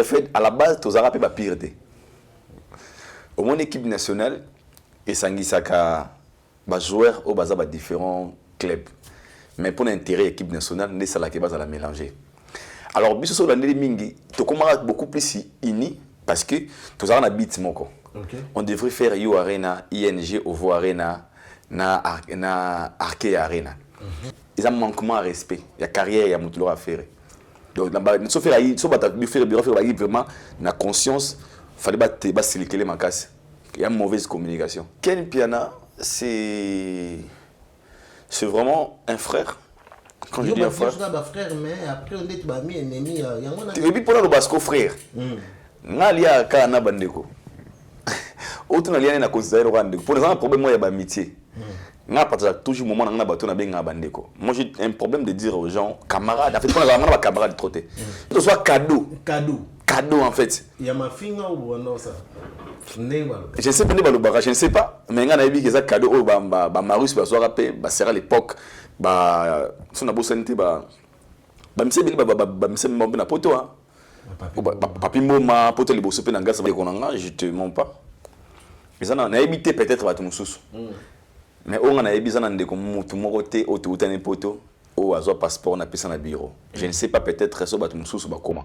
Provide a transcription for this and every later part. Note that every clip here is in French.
En fait, à la base, tous les pire. Au moins, équipe nationale, et Sangisaka, joueurs au bazar différents clubs. Mais pour l'intérêt de l'équipe nationale, nous allons la mélanger. Alors, bis sur l'année mingi, tu commences beaucoup plus unis parce que tous avons un bit moko. On devrait faire You Arena, ING, Ovo Arena, na Arke Arena. Ils ont un manquement à respect. Il y a carrière, il y a tout à faire. Donc, il faut faire vraiment la conscience. Il fallait pas siliquer les mancasses. Il y a une mauvaise communication. Ken Piana, c'est vraiment un frère. Quand je dis un frère, mais après on dit que ennemi. et puis pour le basco frère, Nalia Kana Bandeko. Autant Nalia n'a considéré le Rwanda. Pour exemple, un problème, moi, il y a amitié. N'a pas toujours moment où on a battu na benga Bandeko. Moi, j'ai un problème de dire aux gens, camarades. En fait, on a vraiment camarade trotté. Que ce soit cadeau. Cadeau, en fait. Il y a ma fille ou non ça. Je ne sais pas, je ne sais pas, mais il y a des cadeaux où Marus va soit rappelé, sera l'époque, son abossanté, na poto, papi moma, poto les bossopé dans gas, je te mens pas. Mais ça n'a évité peut-être à ton sous. Mais on a évité de côté, au tout un poto, au hasard passeport, on a payé ça dans le bureau. Je ne sais pas peut-être ça va ton sous ou comment.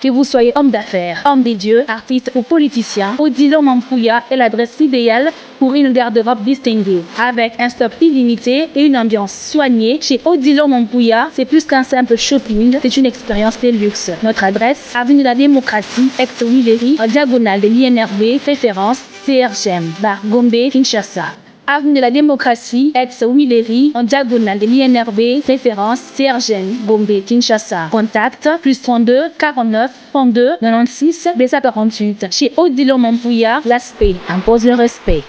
Que vous soyez homme d'affaires, homme des dieux, artiste ou politicien, Odilon Mampouya est l'adresse idéale pour une garde-robe distinguée. Avec un stock illimité et une ambiance soignée, chez Odilon Mampouya, c'est plus qu'un simple shopping, c'est une expérience de luxe. Notre adresse, avenue de la Démocratie, ex-Willery, en diagonale de l'INRB, référence CRGM, bar Gombe, Kinshasa. Avenue de la Démocratie, ex-Willery, en diagonale de l'INRB, référence CRGM, Gombe, Kinshasa. Contact, plus 32 49 32 96 B48. Chez Odilon Mampouya, l'aspect impose le respect.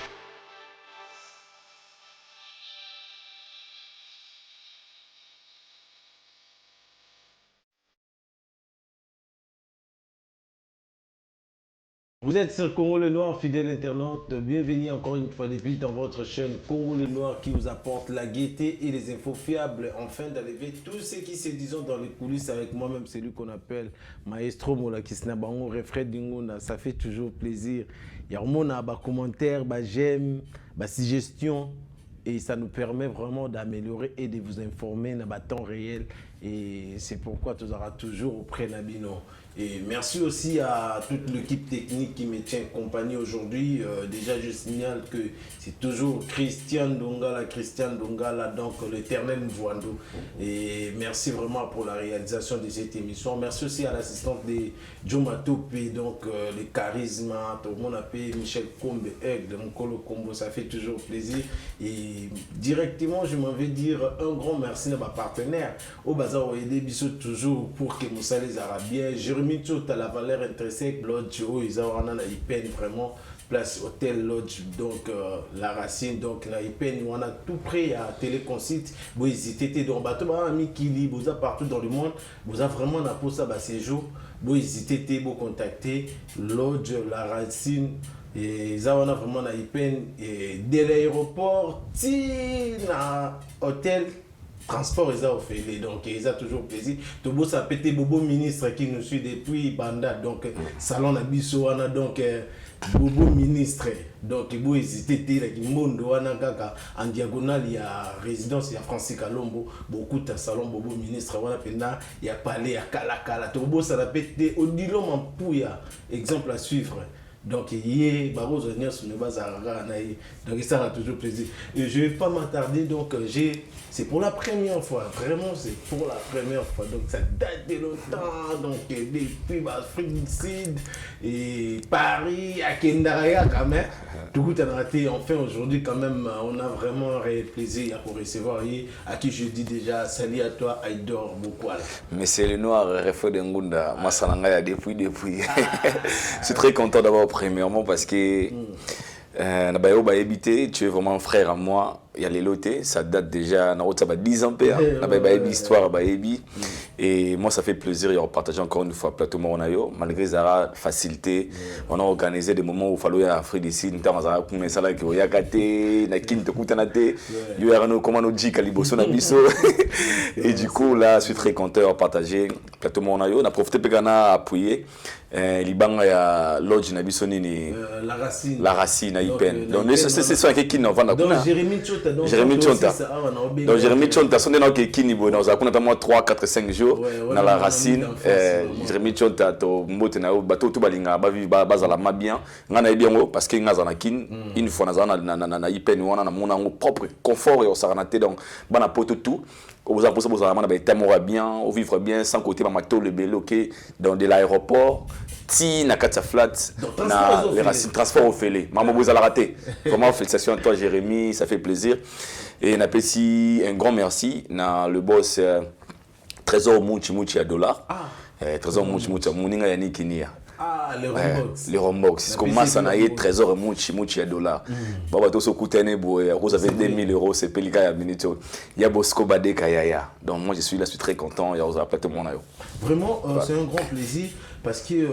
Vous êtes sur Congo le Noir, fidèle internaute. Bienvenue encore une fois de plus dans votre chaîne Congo le Noir qui vous apporte la gaieté et les infos fiables afin d'enlever tout ce qui se disent dans les coulisses avec moi-même, celui qu'on appelle Maestro Molakisna Bango, Refred Dingona. Ça fait toujours plaisir. Il y a un commentaire, j'aime, suggestion et ça nous permet vraiment d'améliorer et de vous informer dans le temps réel. Et c'est pourquoi tu auras toujours auprès d'Abino. Et merci aussi à toute l'équipe technique qui me tient compagnie aujourd'hui. Déjà, je signale que c'est toujours Christian Dongala, donc l'éternel Mvouando. Et merci vraiment pour la réalisation de cette émission. Merci aussi à l'assistante de Joma Topé, donc le charisme, tout le monde appelle Michel Kombe, de Mkolo Kombo, ça fait toujours plaisir. Et directement, je m'en vais dire un grand merci à ma partenaire. Au bazar, on aide bisous toujours pour que Moussa les Arabiens. Tout à la valeur intrinsèque, Lodge, ils ont vraiment place hôtel Lodge, donc la racine, donc la IPN, on a tout prêt à téléconcite, vous hésitez, donc bateau, ami Kili, vous avez partout dans le monde, vous avez vraiment la pause à séjour, vous hésitez, vous contacter Lodge, la racine. Et ça, on a vraiment la IPN, et dès l'aéroport, na hôtel. Transport, ils ont fait, donc ils ont toujours plaisir. Tobo, ça pété Bobo ministre qui nous suit depuis Banda, donc salon Abisso, on a donc Bobo ministre. Donc, vous hésitez, en diagonale, il y a résidence, il y a Francis Kalombo, beaucoup de salon Bobo ministre, il y a Palais, à Kalakala. Tobo, ça a pété Odilon Mampouya, exemple à suivre. Donc, donc ça a toujours plaisir. Et je ne vais pas m'attarder, donc c'est pour la première fois, vraiment c'est pour la première fois. Donc ça date de longtemps, donc depuis Afrique du Sud et Paris, à Kendaria quand même. Tout le monde a raté, enfin aujourd'hui quand même, on a vraiment un plaisir pour recevoir à qui je dis déjà salut à toi, Aïdor Bokwala. Mais c'est le noir, Refo de Ngunda, Massalanga depuis. Je suis très content d'avoir premièrement parce que Nabayo ba habité, tu es vraiment un frère à moi. Il y a les lotés, ça date déjà, ça va 10 ans père. Nabayo histoire ba hebi. Et moi ça fait plaisir de partager encore une fois plateau Monayo malgré la facilité. On a organisé des moments où il fallait à Afrique d'ici, nous avons commencé ça là que yakate, na kin te kutanate, yo erano comment no dit kaliboso na biso. Et du coup là, je suis très content de partager plateau Monayo. On a profité pour gana appuyer libanga ya lodge na biso nini la racine à Ipen. Donc c'est ça qui nous vend la donc Jérémy Tchonta donc Jérémy Tchonta sont dans qui niveau dans a notamment 3 4 5 jours dans la racine Jérémy Tchonta to mbote na bato to balinga ba vivre bazala mabien ngana ebiongo parce que ngaza na kin une fois na Ipen wana na mona propre confort et au saranate donc bana poto tout vous avez posé bien, vous vivre bien sans côté mato le bélo qui dans de l'aéroport, ti na katia flat, na les racines transport au fêlé. Maman vous allez rater. Vraiment félicitations à toi Jérémy, ça fait plaisir. Et na petit un grand merci na le boss Trésor Mouchi à dollar. Trésor Mouchi Mouninga yani kinia. Ah, les Rombox. Les Rombox. Comment ça n'a eu trésor Mouchi à dollar. Baba to so coûtait vous avez 2000 €, c'est pelika ya minito. Ya Bosco Bade Kayaya. Donc moi je suis là, je suis très content. Il y a aux appels mon ayo. Vraiment, c'est un grand plaisir parce que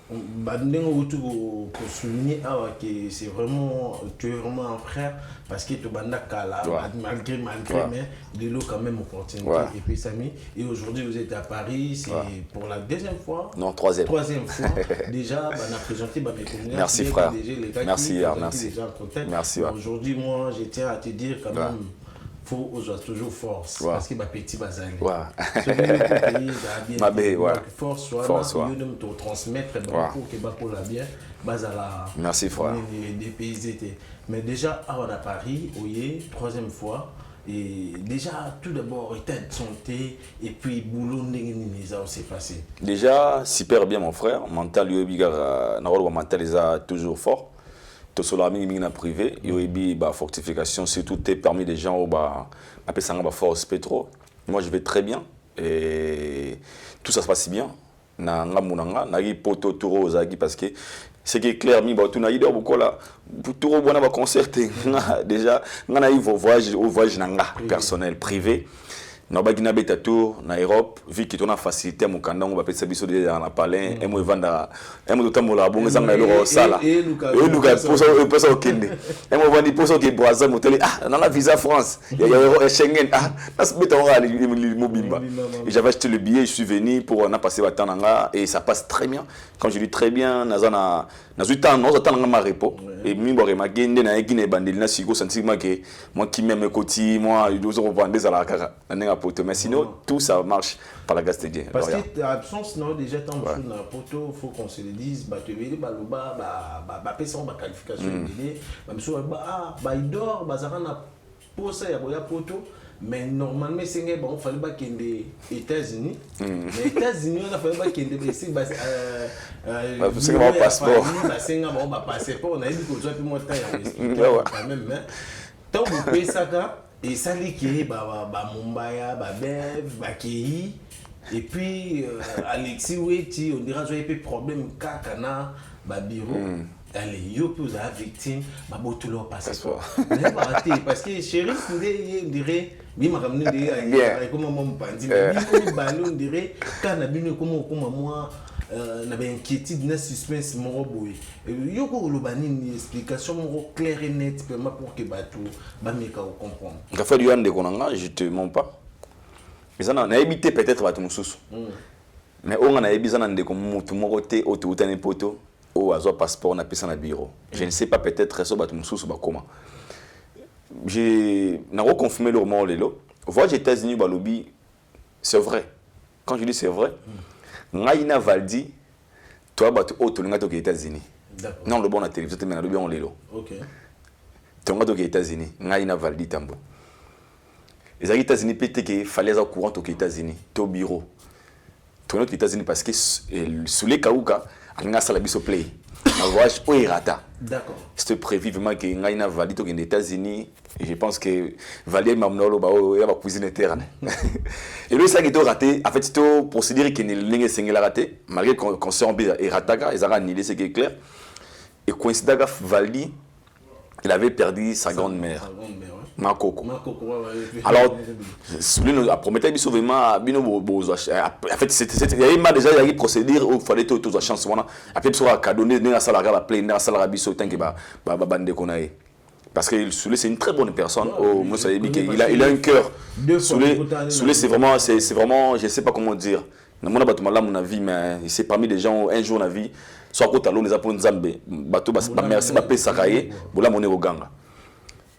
pour souligner que c'est vraiment, tu es vraiment un frère parce que tu es malgré mais il est quand même opportunité. Et puis Samy, et aujourd'hui vous êtes à Paris, c'est pour la deuxième fois. Non, troisième fois. Déjà, on a présenté mes communautés. Merci frère. Merci. Merci. Aujourd'hui, moi, je tiens à te dire quand même. Faut toujours force parce que ma petit bazali force soit te transmettre pour que pour la bien bazala merci frère des pays mais déjà on a Paris oyé troisième fois et déjà tout d'abord état de santé et puis boulot ça s'est passé déjà super bien mon frère mental yo biga na rôle mental toujours fort. Tout cela est privé, il y a fortification, surtout parmi les gens qui ont force pétro. Moi je vais très bien et tout ça se passe bien. Na poto turo parce que ce qui est clair, tout na idée beaucoup là, turo bona ba concert déjà, na eu voyage personnel privé. Na bagina beta tour na Europe vu que tu as facilité mon canton on va peut-être biso dans la palais et moi vendre et moi totamola bon ça na le sala et Lucas pour ça okende et moi vendre pour ça que Brazza moteli dans la visa France il y a Schengen ça se beta on aller mobimba et j'avais acheté le billet je suis venu pour on a passé Batananga et ça passe très bien quand je dis très bien na zuta no zatanga ma repo et mimbo re magende na Guinée bandeli na sigo sentiment que moi qui m'aime côté moi je dois vendre à la kaka mais sinon tout ça marche par la Gastédien. Parce que l'absence non déjà tant de choses dans la poto faut qu'on se le dise tu veux baloba personne qualification il dort bazarana posa ya boya poto mais normalement c'est qu'il fallait pas qu'il des États-Unis mais États-Unis on a fallu pas qu'il des c'est un passeport c'est un passeport on a dit que tu as pu monter quand même tant vous payez ça et ça liqué Mumbaya Bev Kei et puis Alexis Weti on dira j'ai peu problème kakana bureau allez yo peut la victime tout leur passeport parce que chéri on dirait oui ma ramené de comment mon bandit mais ballon dirait kana bino comment moi na ba inquiétude na suspense mon boy yo ko lo bani une explication mon claire et nette pour que bato ba meka comprendre il a fallu ande konanga je te mens pas mais ça na évité peut-être bato mususu mais on a évité ça ndeko mutu moko te otutane poto o azo passeport na pesa na bureau je ne sais pas peut-être ça bato mususu ba comment j'ai na reconfirmé le moment lelo voyage aux États-Unis balobi c'est vrai quand je dis c'est vrai Ngaina Valdi, toi, tu as aux États-Unis. Non, le bon à la télévision, tu as le bon lelo. Ok. Tu as aux États-Unis. Ngaina Valdi Tambo. Les États-Unis, peut-être qu'il fallait être au courant aux États-Unis, au bureau. Tu as aux États-Unis parce que sous les Kaouka, il y a un biso play. Un voyage au Irata. D'accord. C'était prévu vraiment que Ngaina Valdi aux États-Unis. Et je pense que Valdi Mamnolo il y a ma cousine interne. Et lui, ça qui est raté, en fait, c'est pour procédure qui est ligne single raté, malgré qu'on s'est embêté et rataga, ils ont annulé ce qui est clair. Et coïncident Valdi, il avait perdu sa grande-mère. Sa grand-mère, ouais. Makoko. Makoko, ouais. Alors, celui a prometté de sauver ma bino bozo. En fait, il y a eu déjà il y a eu procédure où il fallait tout la chance voilà. Après il sera cadeau né la salle à plein la salle à biso tant que ba bande konaé. Parce que Soulé c'est une très bonne personne. Il a un cœur. Soulé c'est vraiment je sais pas comment dire. Mon avis mais c'est parmi les gens un jour dans la vie soit côté l'eau les apôtres Nzambe bateau merci ba pesa kaye bola moné au ganga.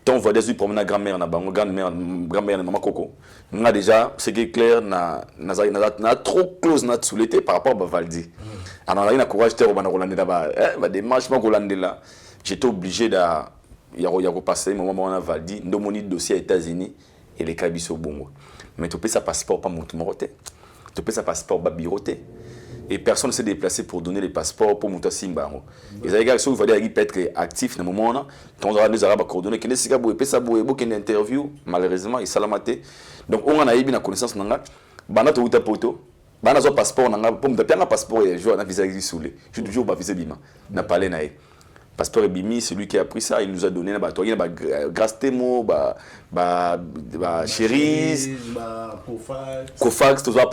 Ton voit des promener grand-mère na bango grand-mère na maman Coco. On a déjà ce qui est clair na trop close na Soulé par rapport à Valdi. Alors il a courage terre bana Rolande là-bas ba démarche pas Rolande là. J'étais obligé de il y a passer moment on a Valdi ndomoni dossier aux États-Unis et les kabiso bongo. Mais tu peux ça passeport pas mon moroté. Tu peux ça passeport ba biroté. Et personne ne s'est déplacé pour donner les passeports pour monter Simba. Les gars, si vous voulez être actif dans le moment, quand on a des arabes coordonnés, qui ne s'est pas ça beaucoup d'interviews, malheureusement, ils salamate. Donc on a eu une connaissance nanga, bana to uta poto, bana zo passeport nanga, pour me taper un passeport et je na visa isolé. Je toujours pas visa bima, na parlé naé. Passeport Bimi, celui qui a pris ça, il nous a donné grâce témo, chérise, Kofax, tout ça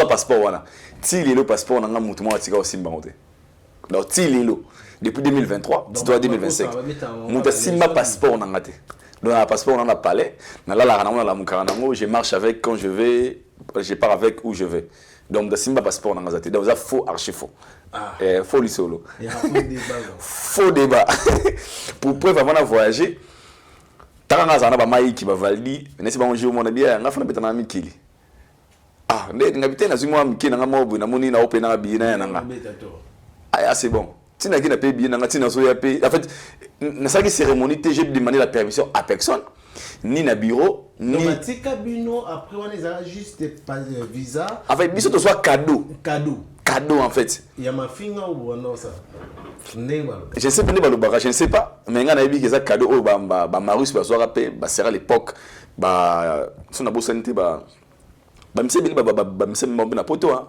passeport voilà. Si le passeport on a mutumo atika aussi bangote. Donc si depuis 2023, c'est 2025. Muta simba passeport on a ngate. Donc un passeport on a parlé, na la mukaranango, je marche avec quand je vais, je pars avec où je vais. Donc de simba passeport on a ngate. Donc ça faux archi faux. Faux solo. Faux débat. Pour preuve avant de voyager, taranga zana ba mai ki ba valdi, nesi ba onjo mona bia nga fana betana mikili. Ah, ngabité na zimwa mikili nga mobu na moni na open na bi na nga. Ah, c'est bon. Tina ki na paye bien nga tina so ya paye. En fait, na sa cérémonie j'ai demandé la permission à personne. Ni na bureau, ni Bino après on les a juste pas visa. En fait, biso to soit cadeau en fait. Il y a ma fille ou non ça. Je sais pas je ne sais pas mais nga na bi que ça cadeau au ba Marius ba soir rapé ba sera l'époque ba son abosante ba mise bili ba mise mo na poto hein.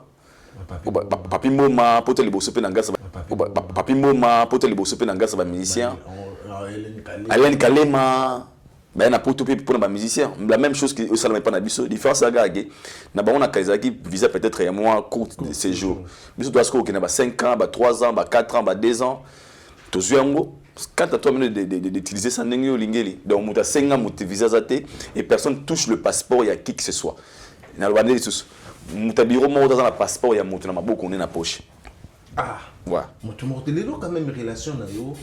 Papi moma poto liboso pe na ngasa papi moma poto liboso pe na ngasa ba musicien. Alain Kalema ben na poto pour les musiciens la même chose que au salon pas na biso différence à gagé na ba on a kaizaki visa peut-être un mois court de séjour biso doit ce que na ba 5 ans ba 3 ans ba 4 ans ba 2 ans to zuango quand à toi d'utiliser ça n'engue lingeli donc muta 5 ans muta visa zate et personne touche le passeport il y a qui que ce soit na le bandeli tous muta biro mo dans la passeport il y a muta na maboko on est na poche voilà muta mortelelo quand même relation na yo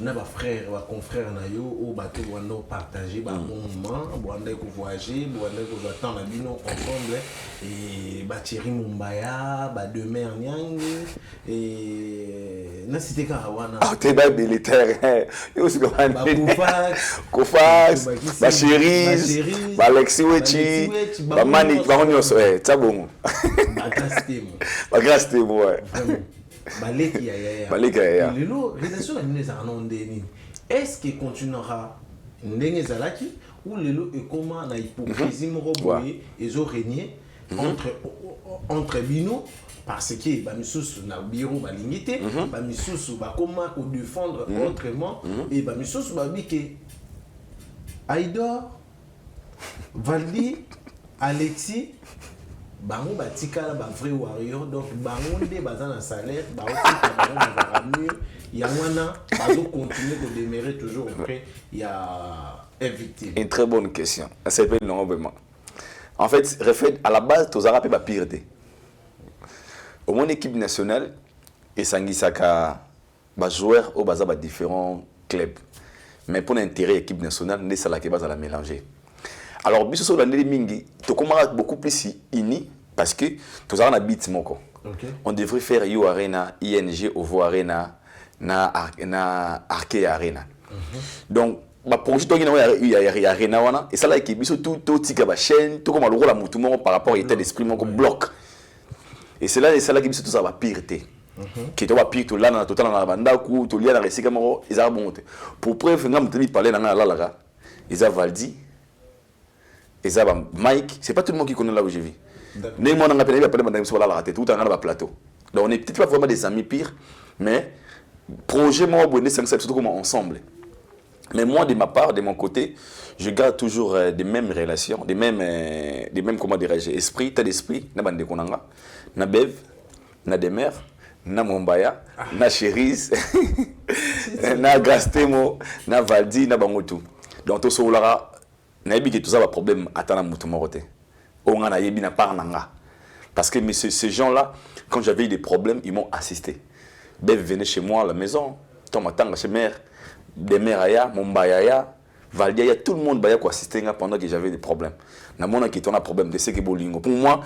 na ba frère ba confrère na yo o bato wano partager ba moment boanda ko voyager boanda ko attendre bino ensemble et ba Thierry Mumbaya ba Demain Nyangi et na cité Karawana t'es ba militaire yo c'est Kofax ba chérise ba Alexis Wechi ba Mani ba onyoso tabongo ba grâce témo Baleki ya. Lelo relation na neza anondeni. Est-ce qu'il continuera ndenge zalaki ou lelo et comment na hypocrisie moko boye ezo régner entre bino parce que ba misusu na biro ba limité ba misusu ba comment ko défendre autrement et ba misusu ba bike Aïdor Valdi Alexis bango batikala ba vrai warrior donc bango nde baza na salaire ba ofika bango na ramener ya wana bazo continuer de demeurer toujours auprès il y a un victime. Une très bonne question. C'est pas non vraiment. En fait, à la base tous arabes ba pireté. Au moins équipe nationale et sangisaka ba joueurs au baza ba différents clubs. Mais pour l'intérêt équipe nationale, ne ça la ke baza la mélanger. Alors, biso so l'année mingi, to commence beaucoup plus uni parce que tous avons un bit moko. On devrait faire Yo Arena, ING Ovo Arena, na Arke Arena. Donc, ba projet to gina Arena wana et ça là qui biso tout tika ba chaîne, tout comme le rôle à mutumo par rapport à l'état d'esprit moko bloc. Et c'est là qui biso tout ça va pireté. Qui te va pire tout là dans total dans la banda ku to lia na resika moko, ils a bonté. Pour preuve ngam teni parler na la la. Ils a Valdi et ça Mike, c'est pas tout le monde qui connaît là où je vis. Né moi on a appelé sur la raté tout dans le plateau. Donc on est peut-être pas vraiment des amis pires mais projet moi bonné c'est surtout comme ensemble. Mais moi, de ma part, de mon côté, je garde toujours des mêmes relations, des mêmes comment dirais-je, esprit, tel esprit, na bande konanga, na Bev, na Demer, na Mombaya, na Cherise, na Gastemo, na Valdi, na Bangotou. Donc tout ça, na yebi que tout ça va problème attendre mutu morote. On a yebi na par nanga. Parce que ces gens-là, quand j'avais eu des problèmes, ils m'ont assisté. Bev venait chez moi à la maison, Tomatanga chez mère. Des mères aya, Mombaya, Valdia, tout le monde baya ko assister pendant que j'avais des problèmes. Na mona qui ton a problème de ce que bolingo. Pour moi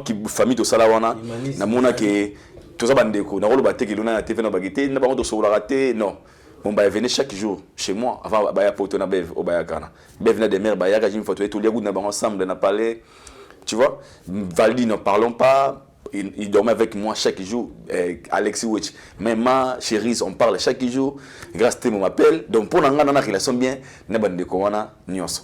qui famille to sala wana, na mona que tout ça bandeko, na rolo baté que lona TV na bagité, na ba to sola raté, non. Mombaya venait chaque jour chez moi avant baya poto na Bev au baya kana. Bev na des mères baya ka jim photo tout les goût na ba ensemble na parler. Tu vois? Valdi n'en parlons pas. Il dormait avec moi chaque jour, Alexis Witch. Même ma chérie, on parle chaque jour. Grâce à mon appel. Donc pour nous, on a une relation bien. Nous avons des commandes.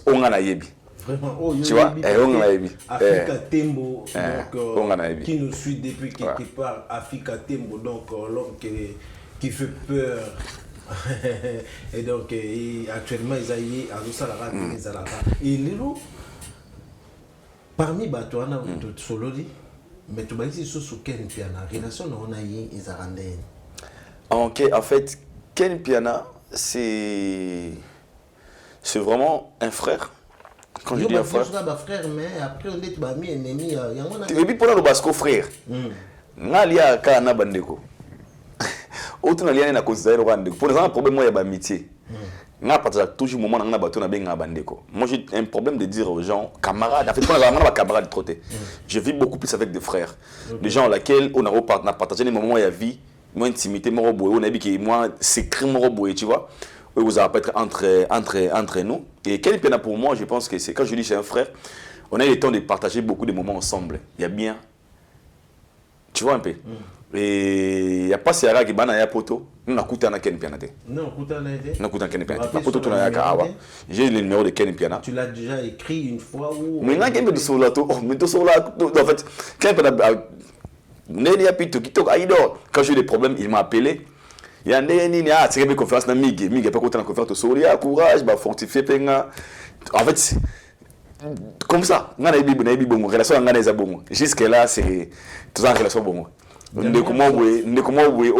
On a yebi. Vraiment, oh, tu vois, on a yebi. Africa Tembo, donc, qui nous suit depuis quelque part. Africa Tembo, donc l'homme qui fait peur. Et donc, actuellement, ils ont Salara, et Lilo, parmi Batouana, Solodi. Mais tu m'as dit sur Ken Piana, relation on a eu Izarandé. Ok, en fait, Ken Piana, c'est vraiment un frère. Quand je dis un frère. Frère, mais après on dit bah mi ennemi. Et puis pour le basco frère. Nalia kana bandeko. Autant nalia na considérer le bandeko. Pour exemple, problème moi il y a amitié. Nga partage toujours moment na bato na benga bandeko. Moi j'ai un problème de dire aux gens camarades. En fait, quand on a camarades trotté. Je vis beaucoup plus avec des frères. Des gens lesquels on a partagé des moments où il y a vie, moi intimité, moi on a dit que moi secret moi tu vois. Vous allez être entre nous. Et quel est pour moi, je pense que c'est quand je dis c'est un frère, on a le temps de partager beaucoup de moments ensemble. Il y a bien, tu vois un peu. Et il n'y a pas si rare que bana ya poto, nous n'avons pas Ken Piana. Non, Ken Piana. J'ai le numéro de Ken Piana. Tu l'as déjà écrit une fois ou mais non, il y a sur la tour. Mais tout sur la en fait, Ken Piana quand j'ai des problèmes, il m'a appelé. Il y a un tiré de conférence na Miguel, Miguel pas content de conférence de Soria, courage, bah fortifier penga. En fait, comme ça, on a une bonne relation jusque là c'est tout en relation bon. On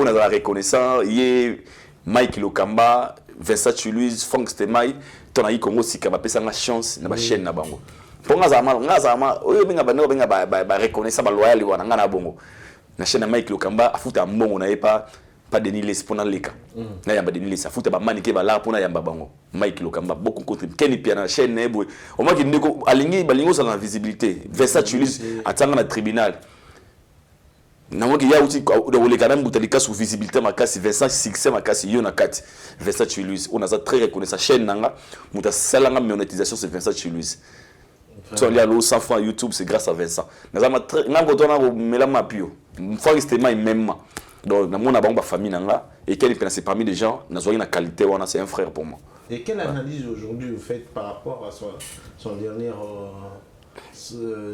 a la reconnaissance, il Mike Lokamba, Vincent Chuluise, Frank Stemai, ton ami Congo si kaba pesa nga chance na ba chaîne na bango. Pour nga zama, oyo benga ba reconnaissance ba loyal wana nga na bongo. Na chaîne na Mike Lokamba afuta mbongo na yepa pas de niles pour dans les cas. Na yamba de niles afuta ba manique ba la pour na yamba bango. Mike Lokamba beaucoup contribué. Kenny Piana na chaîne na boy. Au moins qu'il ndeko aligné balingo ça la visibilité. Vincent Chuluise atanga na tribunal. Il y a aussi les canaux qui sont visibilité makasi Vincent succès makasi yo na kati Vincent Chuluise on a ça très reconnaissant chaîne nanga muta salanga monétisation c'est Vincent Chuluise so il y a le 100 francs YouTube c'est grâce à Vincent nazama très nango tona ko melama pio fois c'était même donc na mona ba famille nanga et quel est parmi les gens na zoya na qualité wana c'est un frère pour moi. Et quelle analyse aujourd'hui vous faites par rapport à son dernière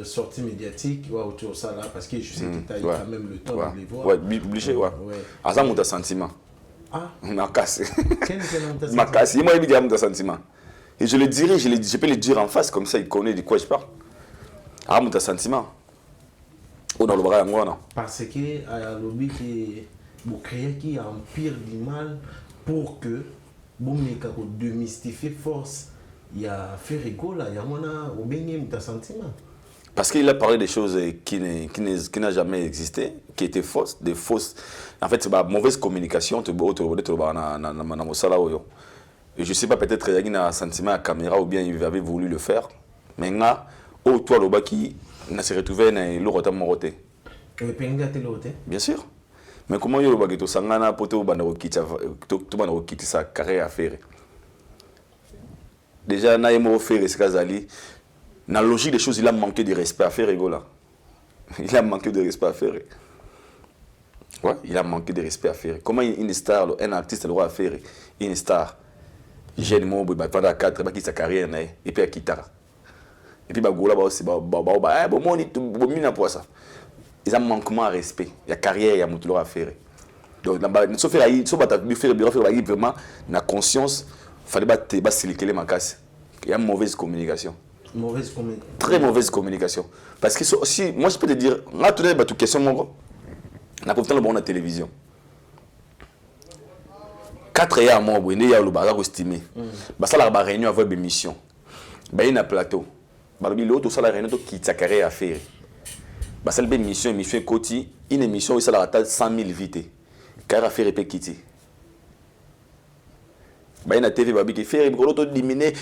sortie médiatique autour de ça là parce que je sais que tu as eu quand même le temps de les voir. Obligé, à ça, mon sentiment. Ah, ma casse. Quel est ma casse. Il m'a dit mon sentiment. Et je le dirai, je peux le dire en face, comme ça il connaît de quoi je parle. Ah, mon sentiment. On a le bras à moi, non. Parce que il y a le lobby qui créer qui empire du mal pour que vous démystifier force. Il y a fait rigolo là, il y a au béni de sentiment. Parce qu'il a parlé des choses qui n'a jamais existé, qui étaient fausses, des fausses. En fait, c'est une mauvaise communication. Et je ne sais pas, peut-être qu'il y a un sentiment à la caméra ou bien il avait voulu le faire. Mais là, toi, le bas qui s'est retrouvé dans le rotin moroté. Bien sûr. Mais comment il y a le bas qui s'engana pour tout quitter sa carrière à faire? Déjà, Naïmo fait Kazali. Dans la logique des choses, il a manqué de respect à faire, là. Il a manqué de respect à faire. Ouais, il a manqué de respect à faire. Comment une star, un artiste, a le droit à faire une star? Jeune mot, pendant 4 ans, qui sa carrière, et puis à quitter. Et puis, Bagoula, aussi, ils ont un manquement à respect. Il y a carrière, il y a un à faire. Donc, sauf faire vraiment la conscience. fallait circuler ma casse. Il y a une mauvaise communication. Mauvaise communication. Très mauvaise communication. Parce que si, moi je peux te dire, là tout à l'heure, question, mon gars, on a profité de la télévision. 4 ans à moi, il y a le bazar estimé. Ça la réunion avec une mission. Il y a un plateau. Il y a tout ça la réunion qui t'a carré à faire. Ça une mission côté, une émission où ça la 100 000 vités. Car à faire et quitter. Il y a une TV qui fait l'auto diminuer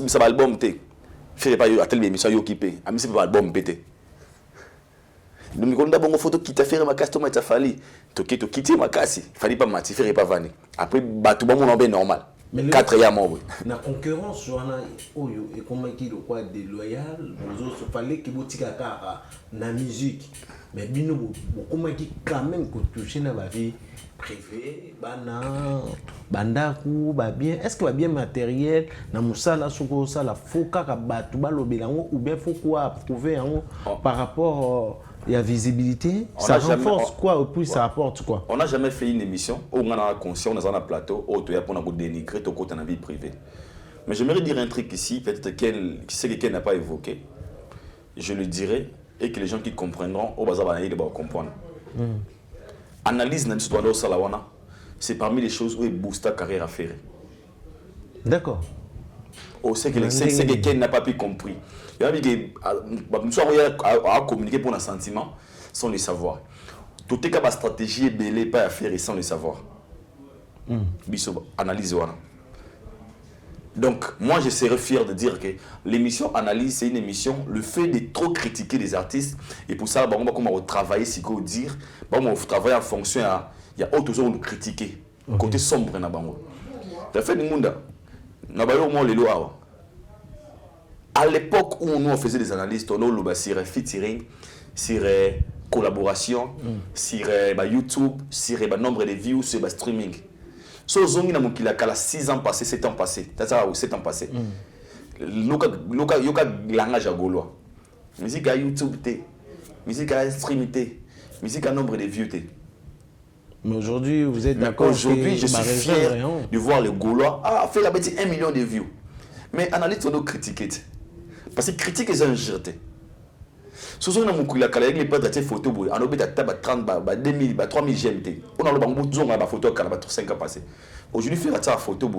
ça va album té. Faire pas à telle émission occupé. Ami c'est pas album pété. Donc on a bon photo qui t'a fait ma casse t'a fallu. To quitter ma casse, fallait pas mati faire pas vanner. Après tout bon mon normal. 4 ans moi. La concurrence joana oyo et comment qui le quoi déloyal, nous autres fallait que botika kara na musique. Mais bino comment qui quand même que toucher na ba vie privée, bandaku, ba bien, est-ce que va bien matériel na musala soko ça la faut kaka batu ba lobelango ou bien faut quoi prouver en par rapport il y a visibilité, ça renforce quoi et puis ça apporte quoi. On n'a jamais fait une émission où on a conscience, on a un plateau, où tu as pour nous dénigrer ton côté dans la vie privée. Mais j'aimerais dire un truc ici, peut-être qui sait que quelqu'un n'a pas évoqué, je le dirai et que les gens qui comprendront, au bazar ils vont comprendre. Analyse dans l'histoire de Salawana, c'est parmi les choses où il booste ta carrière à faire. D'accord. C'est que quelqu'un n'a pas pu compris. Il y a des gens qui ont communiqué pour un sentiment sans le savoir. Tout est comme stratégie belé pas à faire sans le savoir. Analyse. Donc, moi, je serais fier de dire que l'émission Analyse, c'est une émission, le fait de trop critiquer les artistes, et pour ça, on va travailler, c'est quoi dire, on va travailler en fonction, il y a autre chose à critiquer, côté sombre. Le fait du monde, on a au moins les lois. À l'époque où nous on faisait des analyses, on a sur featuring, sur collaboration, sur YouTube, sur le nombre de views, sur le streaming. So zongi na mukila kala 6 ans passés, 7 ans passés. Ça 7 ans passés. Yoka langage à gaulois. Musique à YouTube té, musique à streaming té, musique à nombre de views té. Mais aujourd'hui, vous êtes d'accord? Aujourd'hui, je suis fier de voir les Gaulois faire la bêtise 1 million de views. Mais analyse on doit critiquer. Parce que critique est un jeté. Souvent, on a beaucoup de pas de photos, on a 30, 2000, 3000 GMT. On a le photo qui a 5 ans passés. Aujourd'hui, faire la photo,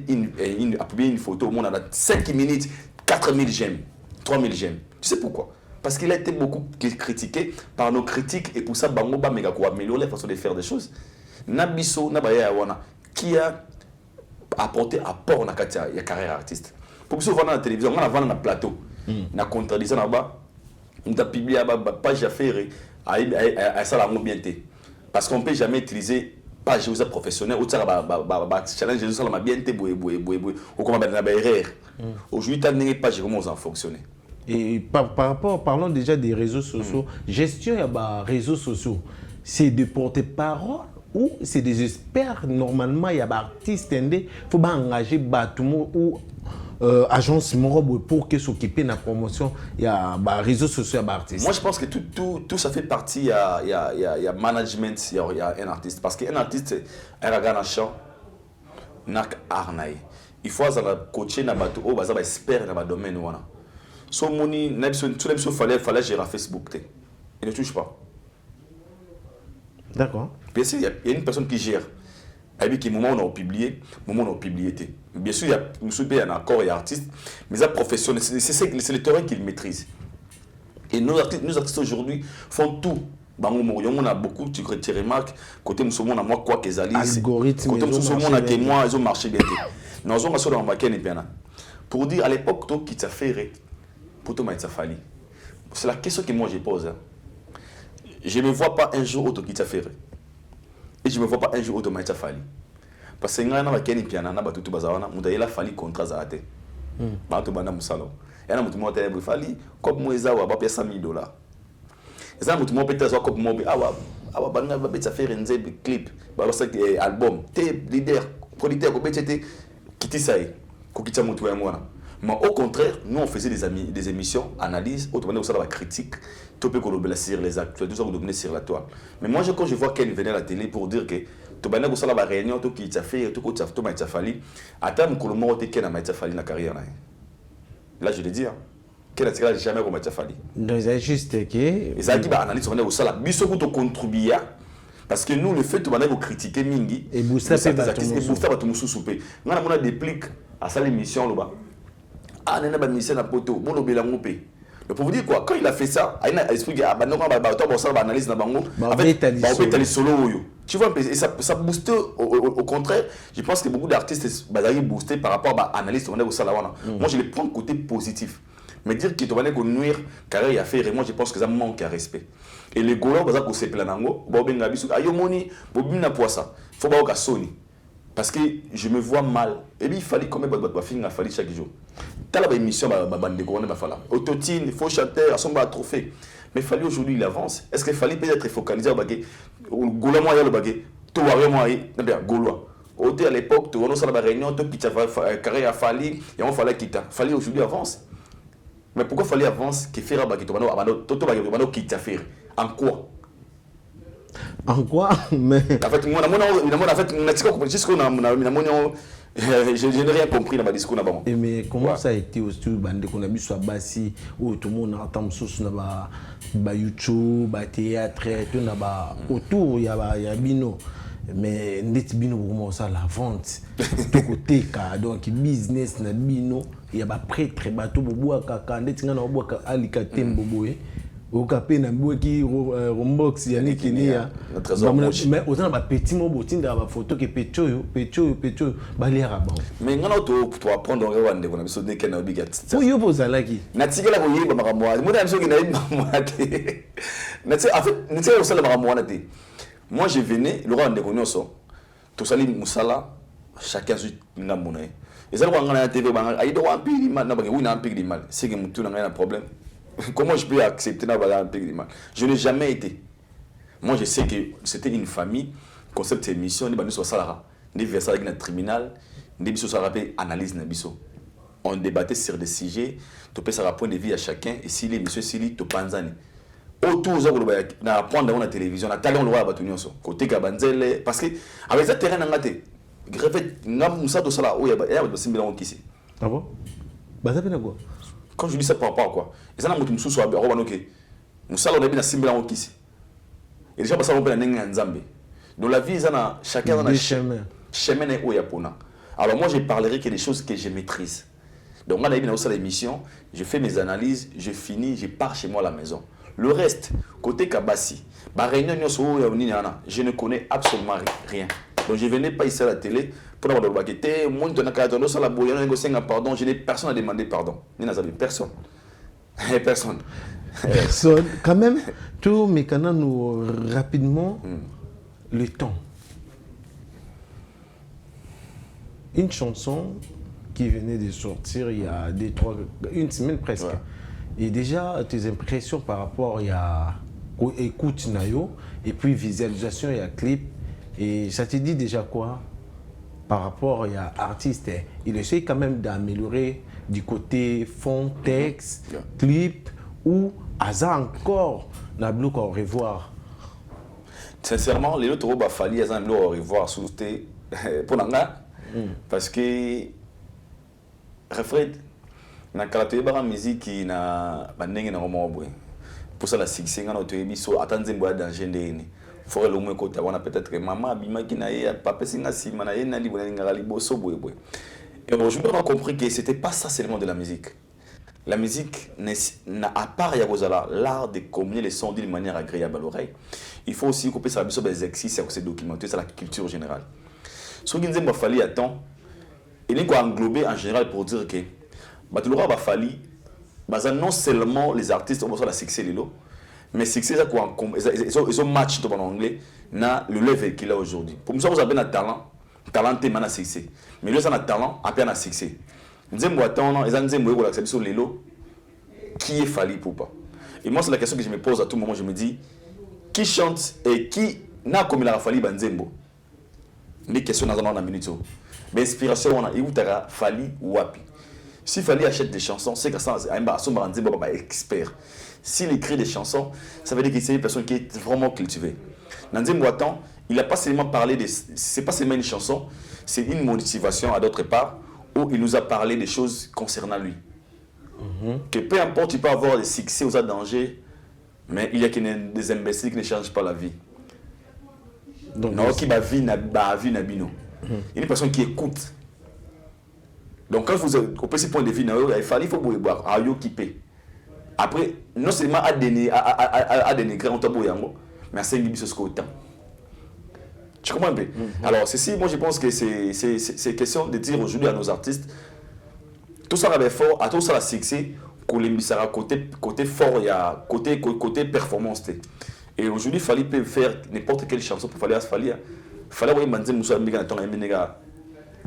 une photo, on a 5 minutes, 4000 GM, 3000 GM. Tu sais pourquoi? Parce qu'il a été beaucoup critiqué par nos critiques et pour ça, on va améliorer la façon de faire des choses. Nabiso, qui a apporté apport dans la carrière artiste. Pour que ce soit dans la télévision, on a dans le plateau. On a contradiction là-bas. On a publié la page à faire à ça la bien. Parce qu'on ne peut jamais utiliser page professionnelle ou challenge de ça la bien ou comment on a erreur. Aujourd'hui, tu as une page comment ça fonctionne. Et par rapport, parlons déjà des réseaux sociaux. Gestion des réseaux sociaux, c'est de porter parole ou c'est des experts. Normalement, il y a des artistes, il faut engager Batumo ou agence pour qu'ils s'occupent de la promotion. Il y a des réseaux sociaux des artistes. Moi, je pense que tout ça fait partie. Il y a management, il y a un artiste. Parce qu'un artiste, un regard dans le champ, il faut coacher les experts dans le domaine. So moni tout le fallait gérer Facebook. Il ne touche pas. D'accord. Bien sûr, il y a une personne qui gère. Et puis, moment où on a publié, Bien sûr, il y a un accord et artistes, mais ça professionnel, c'est le terrain qu'ils maîtrisent. Et nos artistes aujourd'hui font tout. On a beaucoup, tu remarques, côté nous on a moi quoi qu'ils allaient. Algorithme. Côté nous on a que moi, ils ont marché bien. Nous avons sur dans pour dire à l'époque, toi qui t'a fait. C'est la question que moi je pose. Je ne me vois pas un jour auto qui t'a fait. Et je ne me vois pas un jour auto qui t'a fallu. Parce que nous avons un piano, nous avons tout bazarana, nous avons fallu contrat zaraté. Nous avons un musalo. Et nous avons un fallu comme moi ça va payer $100,000. Et ça nous avons peut-être comme moi ah banga va peut-être faire un clip, un album, t'es leader, producteur, qui t'y sait, qui t'y montre moi. Mais au contraire, nous on faisait des émissions, analyses, autrement on la critique, tout peut qu'on sur les actes, tout ça on sur la toile. Mais moi quand je vois qu'elle venait à la télé pour dire que to bana ko sala ba réunion to ki fait to ko to ma fali atam ko mo te kena ma fali na carrière na. Là je le dis quel est jamais comme ma fali. Donc c'est juste que et ça qui ba analyse on est au sala biso ko to contribuer parce que nous le fait to bana ko critiquer mingi et booster ba to mususu pe ngana mona déplique à ça l'émission là-bas. Ah nena ba mission na poto mo lobela ngopé. Mais pour vous dire quoi, quand il a fait ça, il a expliqué ah bah non quand bah analyse na bango en fait bah les solo yo. Tu vois et ça booste au contraire, je pense que beaucoup d'artistes bah ils boosté par rapport à analyse on est au salawana. Moi je les prends côté positif. Mais dire qu'il te va nuire car il a fait moi je pense que ça manque à respect. Et les gars bah ça ko se planango, bah benga bisu ayo moni, bo bimna poisa. Faut ba ka soni. Parce que je me vois mal. Et puis il fallait quand même il fallait chaque jour. T'as la émission bande de couronne va falloir. Autotine, faux chanteur, à son bas trophée. Mais il fallait aujourd'hui il avance. Est-ce qu'il fallait peut-être focaliser au baguette au Gaulois moi le baguette. Tout va moi bien Gaulois. Au à l'époque, tu on la réunion, tout qui carré a fallu et on fallait quitter. Fallait aujourd'hui avance. Mais pourquoi fallait avance que faire baguette tout baguette quitte à faire en quoi? En quoi? Mais en fait, je n'ai rien compris dans ma discours là-bas. Mais comment ça a été aussi bande qu'on a mis sur Bassi où tout le monde entend sous na YouTube, ba théâtre, tout na ba autour il y a bino. Mais net bino comment ça la vente de côté ka donc business na bino il y a ba prêtre bateau bobo kaka net ngana bobo ka alikate mboboé. Au capé na qui rombox yani kenia mais autant ba petit mo botinda ba photo que pecho ba lera ba mais ngana to apprendre rwande ko na biso de kena obigat o yo bozalaki na tikela ko yiba makamwa mo na biso kina yiba mwate na tse en fait na tse osala makamwa na te moi je venais le rwande ko nyoso to sali musala chacun su ngamona et ça ko ngana na tv ba aido wa mpili mal na ba wi na mpili mal c'est que mutu na ngana problème. Comment je peux accepter un peu de mal? Je n'ai jamais été. Moi, je sais que c'était une famille, concept émission, nous sommes salariés, nous versons avec notre tribunal, nous sommes analyse. On débattait sur des sujets, tu peux savoir point de vue à chacun, et si les messieurs, si les Topanzani. Autour, on a apprendre dans la télévision, on a talent le roi à Batunio, côté Gabanzele, parce que avec ça, terrain n'a été. Greffet, n'a moussa de cela, où il y a des similaires qui sont. Ah bon? Bah, ça fait quoi? Quand je dis ça par rapport à quoi? Et ça n'a pas de soit Robanoke. Nous salons des similaires qui sont. Et déjà, parce qu'on peut aller en Zambie. Dans la vie, chacun a un chemin où il y a pour nous. Alors moi, je parlerai que des choses que je maîtrise. Donc, on a une l'émission, je fais mes analyses, je finis, je pars chez moi à la maison. Le reste, côté Kabassi, je ne connais absolument rien. Donc, je ne venais pas ici à la télé pour avoir le baguette. Moi, je n'ai personne à demander pardon. Personne. Personne. Personne. Quand même, tout, mais quand nous rapidement, le temps. Une chanson qui venait de sortir il y a une semaine presque. Ouais. Et déjà, tes impressions par rapport à écoute Nayo, et puis visualisation et à clip, et ça te dit déjà quoi par rapport à artiste? Il essaie quand même d'améliorer du côté fond, texte, clip, ou hasard encore, n'a plus qu'à revoir. Sincèrement, les autres il fallait à revoir pour l'anga. Parce que refrain na caractère la musique na bandenge na romo boy pour ça la succès ngana to ebiso atanze mbo danger ndeni faut le moins côté wana peut-être maman abima ki na ye papa singa sima na ye na libona ngara liboso boy boy. Et bon, je me rends compris que c'était pas ça seulement de la musique. La musique n'a à part Yagozala l'art de communier les sons d'une manière agréable à l'oreille. Il faut aussi couper ça biso des exercices et se documenter sur la culture générale. Ce qui nous a fallu à temps, il est englobé en général pour dire que Batulora va fallu, non seulement les artistes ont besoin de succès, mais succès ils ont match en anglais na le level qu'il a aujourd'hui. Pour nous, vous avez un talent, talent est maintenant succès. Mais lui, ça a un talent, à peine un succès. Nous disons attends, ils ont dit sur l'élo, qui est fallu pour pas. Et moi, c'est la question que je me pose à tout moment. Je me dis, qui chante et qui n'a comme il a fallu Banzembo. Les questions dans la minute. Mais l'inspiration, on a eu Fali Wapi. S'il fallait acheter des chansons, c'est que ça, c'est expert. S'il écrit des chansons, ça veut dire qu'il c'est une personne qui est vraiment cultivée. Dans un temps, il n'a pas seulement parlé de... C'est pas seulement une chanson, c'est une motivation à d'autre part, où il nous a parlé des choses concernant lui. Que peu importe, tu peux avoir des succès aux dangers, mais il y a des imbéciles qui ne changent pas la vie. Donc, non, qui va vie na bino. Une personne qui écoute. Donc quand vous êtes au petit point de vue, il faut boire, à yo qui paie. Après, non seulement à dénigrer un tabou yango, mais à s'engager sur ce côté. Tu comprends un peu? Alors ceci, moi je pense que c'est question de dire aujourd'hui à nos artistes, tout ça avait fort, à tout ça la succès, qu'on les mise à côté fort, il y a côté performance. Et aujourd'hui, il fallait faire n'importe quelle chanson pour faire fallait voir Manzé Moussa Miga dans un ménéga.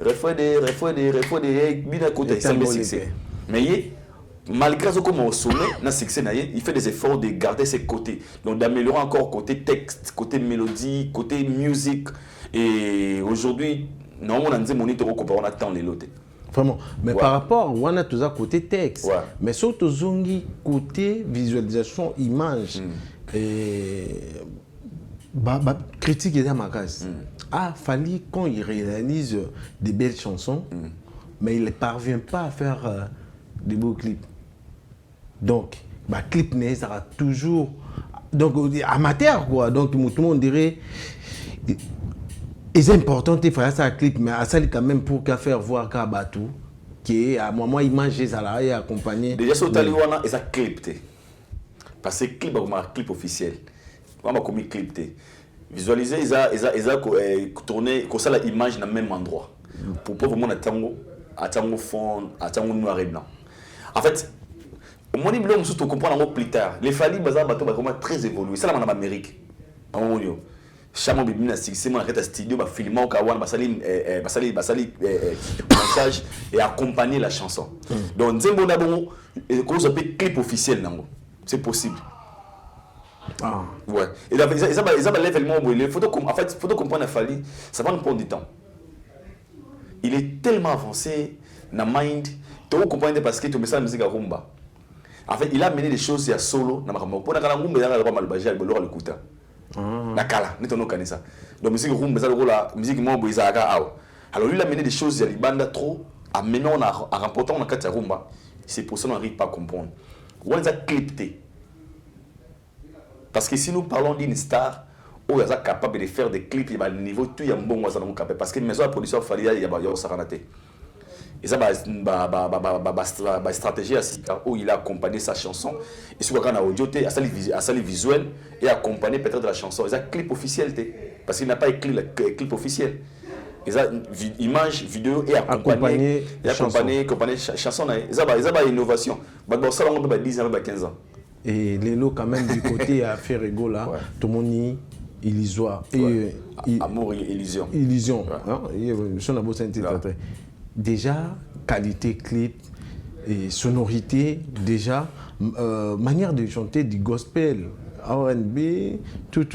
Refoué, bien côté ça succès. Mais malgré ce qu'on a au sommet, dans succès, il fait des efforts de garder ses côtés, donc d'améliorer encore côté texte, côté mélodie, côté musique. Et aujourd'hui, normalement, on a dit mon on attend les lots. Vraiment. Mais par rapport, on a tout ça côté texte. Ouais. Mais surtout, zongi côté visualisation, image. Critique est dans ma case. Ah, fallait quand il réalise des belles chansons, mais il ne parvient pas à faire des beaux clips. Donc, clip n'est sera toujours donc amateur quoi. Donc tout le monde dirait c'est important de faire ça un clip, mais ça quand même pour qu'à faire voir qu'à Batou qui est à moment image ça et accompagné. Déjà sur Taliwana et ça clip parce que clip comme un clip officiel. On va comme clip visualiser ils a tourner comme ça l'image dans le même endroit pour pas vraiment attendre fond attendre noir et blanc. En fait mon niveau nous surtout comprendre plus tard les fali bazar bateau vraiment très évolué ça là en Amérique en monio chaque bébé na succès mon arrête studio ba filmer au kawana basali montage et accompagner la chanson donc nzembo na bon qu'on s'appelle clip officiel nango c'est possible. Ah. Ouais. Et là, ils ont level les photos en fait, photo comprendre Fali, ça va nous prendre du temps. Il est tellement avancé dans mind, tu comprends parce que tu mets ça la musique à rumba. En fait, il a amené des choses à solo dans ma rumba. Pour la rumba, il y a le bagia, il y a le kuta. La kala, nous t'en connais ça. Donc musique rumba, ça le la musique moi boisa aga ao. Alors lui il a amené des choses à libanda trop, amenant à remporter on a quatre rumba. C'est pour ça qu'on n'arrive pas à comprendre. On les a clipté. Parce que si nous parlons d'une star, on est capable de faire des clips, il y a un niveau tout il y a un bon mois parce que maison de production il y a ça ranaté. Et ça bah stratégie où il a accompagné sa chanson et sur quand on a audio à ça visuel et accompagné peut-être de la chanson. Il y a un clip officiel parce qu'il n'a pas écrit le clip officiel. Il y a image, vidéo et accompagné chanson. Il y a une innovation. Bon ça on peut 10 ans, 15 ans. Et les lots quand même du côté à faire rigolo là, tout le monde y illusoire. Amour et illusion. Illusion. Déjà, qualité clip et sonorité, déjà, manière de chanter du gospel, R&B, tout.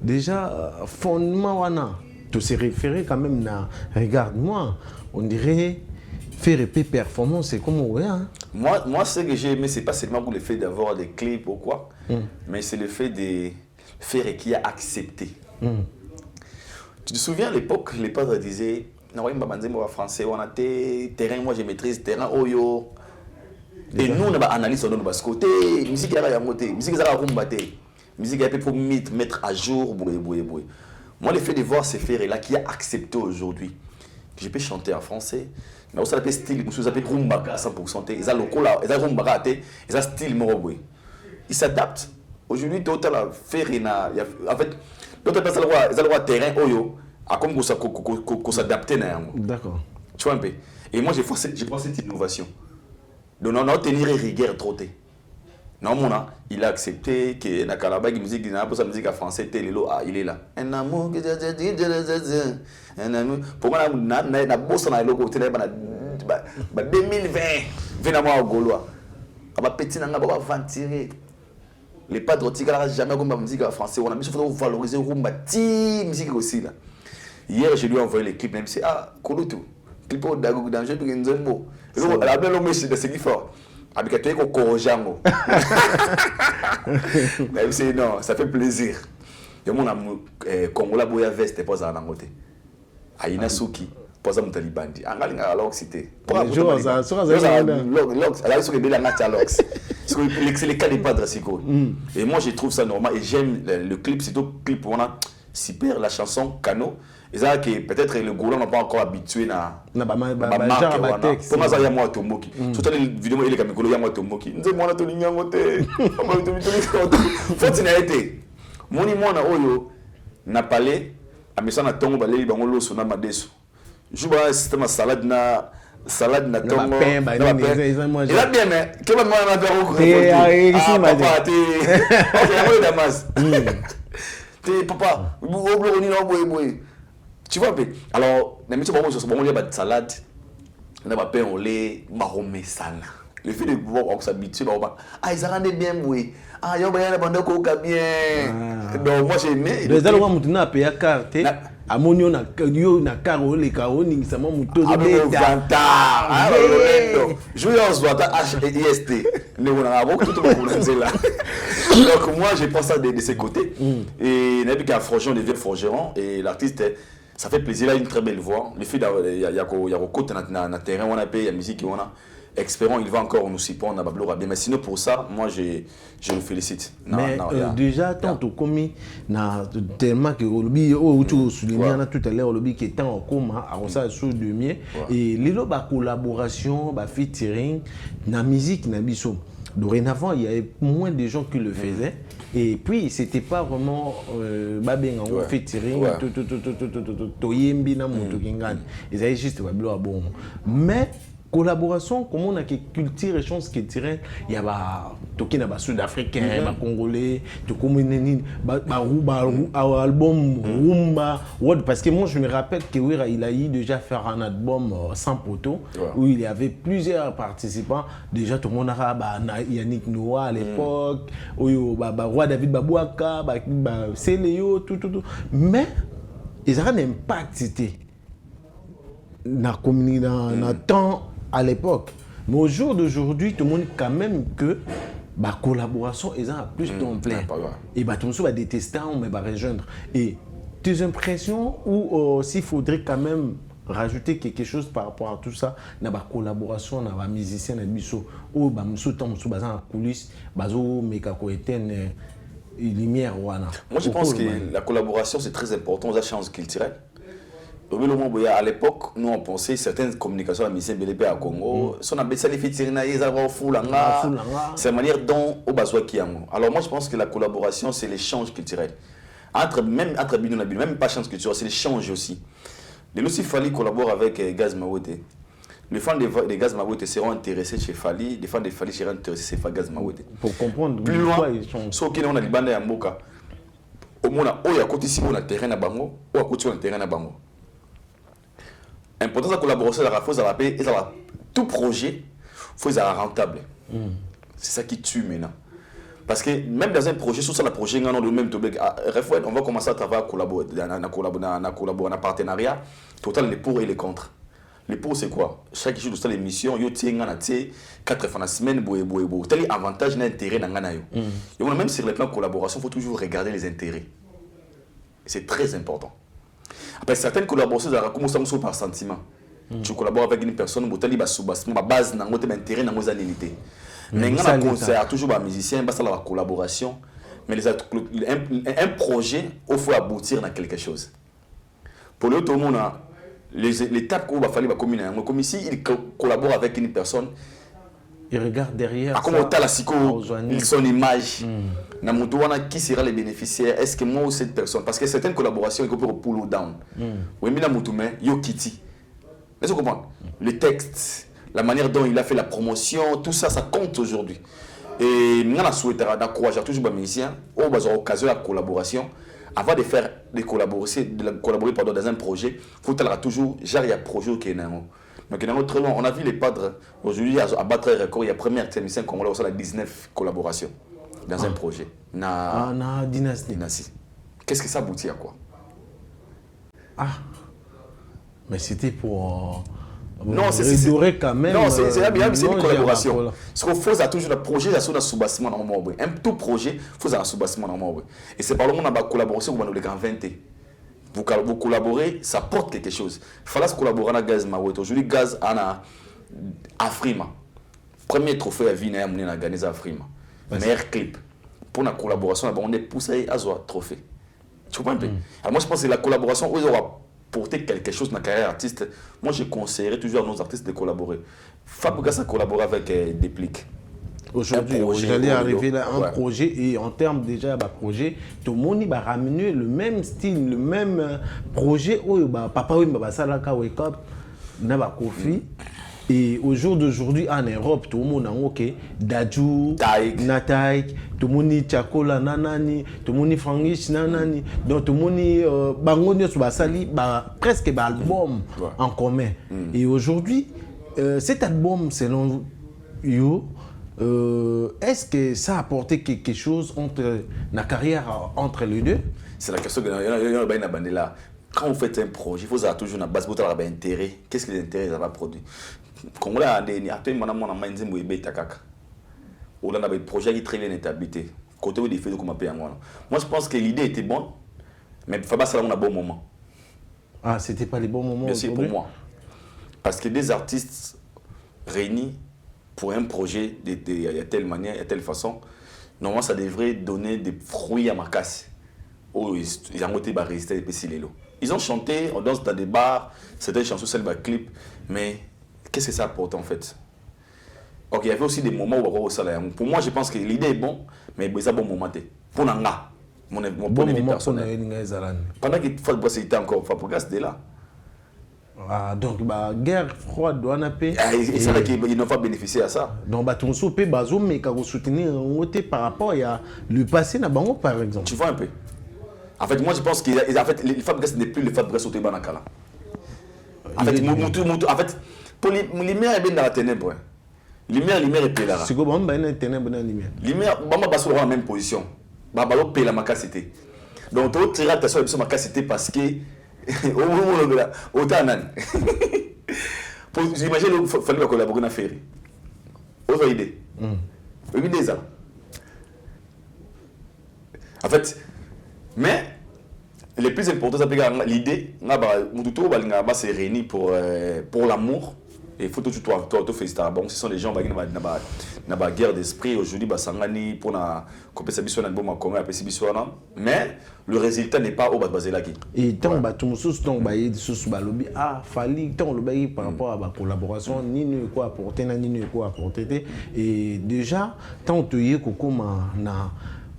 Déjà, fondement, tout se référer quand même à regarde-moi, on dirait. Faire épée performance, c'est comme on hein? Moi, ce que j'ai aimé, c'est pas seulement pour le fait d'avoir des clips ou quoi, mais c'est le fait de faire et qui a accepté. Tu te souviens à l'époque, les padres disaient, non, moi, français, on a terrain, moi je maîtrise terrain, oyo. Et nous, on a analysé sur notre côté, musique à la montée, musique à la rumba, musique à pour mettre à jour, boué. Moi, le fait de voir ces faire-là qui a accepté aujourd'hui, que je peux chanter en français. Mais on s'appelle style, on s'appelle rumba à 100%. Ils ont le là, ils ont rumba ils ont style moroboué. Ils s'adaptent. Aujourd'hui, tout à la faire en fait, d'autres personnes ils ont le droit terrain oyo, à comme qu'on s'adapte na. D'accord. Tu vois un peu. Et moi j'ai pensé cette innovation. Donc on a tenir rigueur trop. Non mon il a accepté que na Kalaba qui musique na pour sa musique en français il est là. Un amour pour moi na bossa na logo télé ba 2020 venamment au Gaulois. Aba petit na ba ventiler. Les padres tika jamais comme musique en français, on a mis il faut valoriser rumba ti musique aussi là. Hier je lui ai envoyé les clips même c'est Kolutu. Clip au dago danger pour Nzembo. La belle homme c'est ce qu'il faut. Avec toi qu'on corrigeango. Même si non, ça fait plaisir. Il y a mon Congolais boya veste pas à nangote. Aina Suki pas à Mutalibandi. Angalinga alors c'était. Les jours ça c'est les cas des padres siko. Et moi je trouve ça normal et j'aime le clip, c'est tout clip on a super la chanson Kano. Et ça que peut-être le Golan n'a pas encore habitué na marque. Pour moi ça y a moi Tomoki. Surtout les vidéos il est comme il y a moi Tomoki. Nous moi na to linyango te. Faut tu n'as été. Moni moi na oyo na palais a mis ça na tongo baleli bango loso na madeso. Juba système salade na tongo. Il a bien mais que va moi na faire au papa te. OK, on est damas. Te papa, on est tu vois, alors, les métiers, il y a des salades, il y a des pain au lait, maromé sana. Le fait de voir, on s'habitue, ils rendent bien, oui. Ah, il y a des bandes qui bien. Donc, moi, j'ai aimé. Les gens qui ont payé la carte, Amonio na karo le kao ni sama muto de beta. Joueur Zwata HEST. Ne on a beaucoup tout le monde là. Donc moi j'ai pensé de ces côtés et n'a plus qu'à forgeron devient forgeron et l'artiste ça fait plaisir, il a une très belle voix. Le fait il y a côté na terrain on a payé la musique on a espérons il va encore nous supporter na bablo bien mais sinon pour ça moi je le félicite. Mais déjà tant au commis na tellement que olobi o tu souligner na tout à l'heure olobi qui est en coma à ça sur demier et lelo ba collaboration ba featuring na musique na biso. Dorénavant, il y avait moins de gens qui le faisaient. Et puis, c'était pas vraiment babeng en featuring, toyembi na motokingan. Ils avaient juste bon. Mais collaboration, comme on a que culture et chance qui tirent, il y a ba toki na ba sud-africain, ba congolais, to comme album rumba, parce que moi je me rappelle que il a eu déjà fait un album sans poteau où il y avait plusieurs participants. Déjà tout le monde a Yannick Noah à l'époque, roi David Babouaka, Céléo, tout. Mais ils ont un impact c'était dans communiqué dans temps à l'époque. Mais au jour d'aujourd'hui, tout le monde quand même que la collaboration est en plus temps plein. Et tout le monde va détester, mais va rejoindre. Et tes impressions ou s'il faudrait quand même rajouter quelque chose par rapport à tout ça, dans la collaboration, dans la musicien, dans le biso, ou dans la coulisse, bazo meka koeten lumière wana. Moi je pense que la collaboration c'est très important, la chance culturelle. À l'époque, nous on pensait certaines communications à Miss Mbelepe à Congo, son abbé les featuring c'est la manière dont au besoin qui alors moi je pense que la collaboration c'est l'échange culturel. Même entre Bino et Bino, même pas chance culturelle, c'est l'échange aussi. Les aussi Fali collabore avec Gaz Mawete. Les fans de Gaz Mawete seront intéressés chez Fali, les fans de Fali seront intéressés chez Gaz Mawete. Pour comprendre plus loin, sauf qu'il y a des bandes à Mboka. Au moins, il y a côté ici, on a terrain à Bango, ou à côté on a terrain à Bango. L'importance de la collaboration, c'est que tout projet, il faut être rentable. C'est ça qui tue maintenant. Parce que même dans un projet, sous ça, le projet, on va commencer à travailler, à collaborer en partenariat. Total, les pour et les contre. Les pour, c'est quoi? Chaque jour, dans l'émission, il y a 4 fois la semaine, tel avantage et intérêt. Même sur le plan de collaboration, il faut toujours regarder les intérêts. C'est très important. Après certaines collaborations, ça par sentiment. Tu collabores avec une personne, tu as une base, tu as un intérêt, tu as une unité. Mais un concert, toujours un musicien, c'est la collaboration. Mais un projet, il faut aboutir à quelque chose. Pour le tout le monde, l'étape qu'il va falloir communiquer, comme ici, il collabore avec une personne. Il regarde derrière. Comment tu as son image. Qui sera les bénéficiaires? Est-ce que moi ou cette personne? Parce que certaines collaborations, il faut pull down. Oui, mais yo kitty. Est-ce que vous comprenez? Le texte, la manière dont il a fait la promotion, tout ça, ça compte aujourd'hui. Et moi, je souhaite encourager toujours les musiciens, au occasion de la collaboration, avant de faire collaborer dans un projet, il faut toujours, genre, il y a un projet qui est là. Donc, très loin. On a vu les padres aujourd'hui à battre un record. Il y a première musicien congolais, on a 19 collaborations dans un projet. Na dynastie. Qu'est-ce que ça aboutit à quoi? Mais c'était pour Non, c'est quand même. Non, c'est une collaboration. Voilà. Ce qu'il faut, c'est toujours un projet, c'est un sous-bassement normalement. Un tout projet, il faut un sous-bassement normalement. Et c'est par le monde dans la collaboration qu'on va nous les 20. Vous collaborez, ça porte quelque chose. Il fallait collaborer avec Gaz Mawet. Aujourd'hui, Gaz a Afrima. Premier trophée à vie, on a gagné Afrima. Meilleur clip. Pour la collaboration, on est poussé à ce trophée. Tu comprends un peu? Alors moi, je pense que la collaboration, ils auront porter quelque chose dans la carrière artiste. Moi, je conseillerais toujours à nos artistes de collaborer. Fabrice a collaboré avec Déplique. Aujourd'hui, j'allais arriver là, un projet, et en termes déjà de projet, tout le monde va ramener le même style, le même projet. Papa, oui, Salaka, Wake Up, Naba Kofi. Et au jour d'aujourd'hui, en Europe, tout le monde a OK, Dadju, Nataik, tout le monde a Chakola, Nanani, tout le monde a Frangish, Nanani. Donc tout le monde a Bangoni, presque un album en commun. Et aujourd'hui, cet album, selon vous, est-ce que ça a apporté quelque chose entre la carrière entre les deux? C'est la question que nous là. Quand vous faites un projet, il faut toujours une base pour avoir un intérêt. Qu'est-ce que l'intérêt ça va produire? Quand on a des projets qui sont très bien établis, côté des faits de comment payer moi. Moi, je pense que l'idée était bonne, mais il fallait avoir un bon moment. Ah, c'était pas les bons moments? Bien sûr, pour moi. Parce que des artistes réunis pour un projet de telle manière, de telle façon, normalement, ça devrait donner des fruits à ma casse. Oh, ils ont été restés et puis ils ont chanté, on danse dans des bars, c'était une chanson, c'est le clip, mais qu'est-ce que ça apporte en fait? Ok, il y avait aussi des moments où on va au salaire. Pour moi, je pense que l'idée est bonne, mais il y a un bon moment. Pour Nanga, mon point de vue personnel. Pendant qu'il faut que c'était encore Fabrice de là. Ah, donc, guerre froide, on a payé. Et c'est vrai qu'ils n'ont pas bénéficié à ça. Donc, on se peut mais quand vous soutenez par rapport à le passé, par exemple. Tu vois un peu. En fait, moi je pense que les Fabrice n'est plus le Fabrice au Tebanakala. En fait, pour les lumières est bien dans la ténèbre. Lumière est là. C'est comment on est ténèbre dans la lumière. Lumière, on va sur la même position. Babalo paye la macacité. Donc, tu tirer attention à la macacité parce que au moment de là, autant nan. J'imagine qu'il fallait collaborer dans la ferry. Autre idée. Une idée ça. En fait, mais le plus important, c'est l'idée, c'est réuni pour l'amour. Et il faut tout féliciter. Bon, ce sont les gens qui ont une guerre d'esprit. Aujourd'hui, ils pour mais le résultat n'est pas au basé là. Et tant fallait par rapport à la collaboration, ni quoi apporter, ni quoi apporter. Et déjà, tant que tu na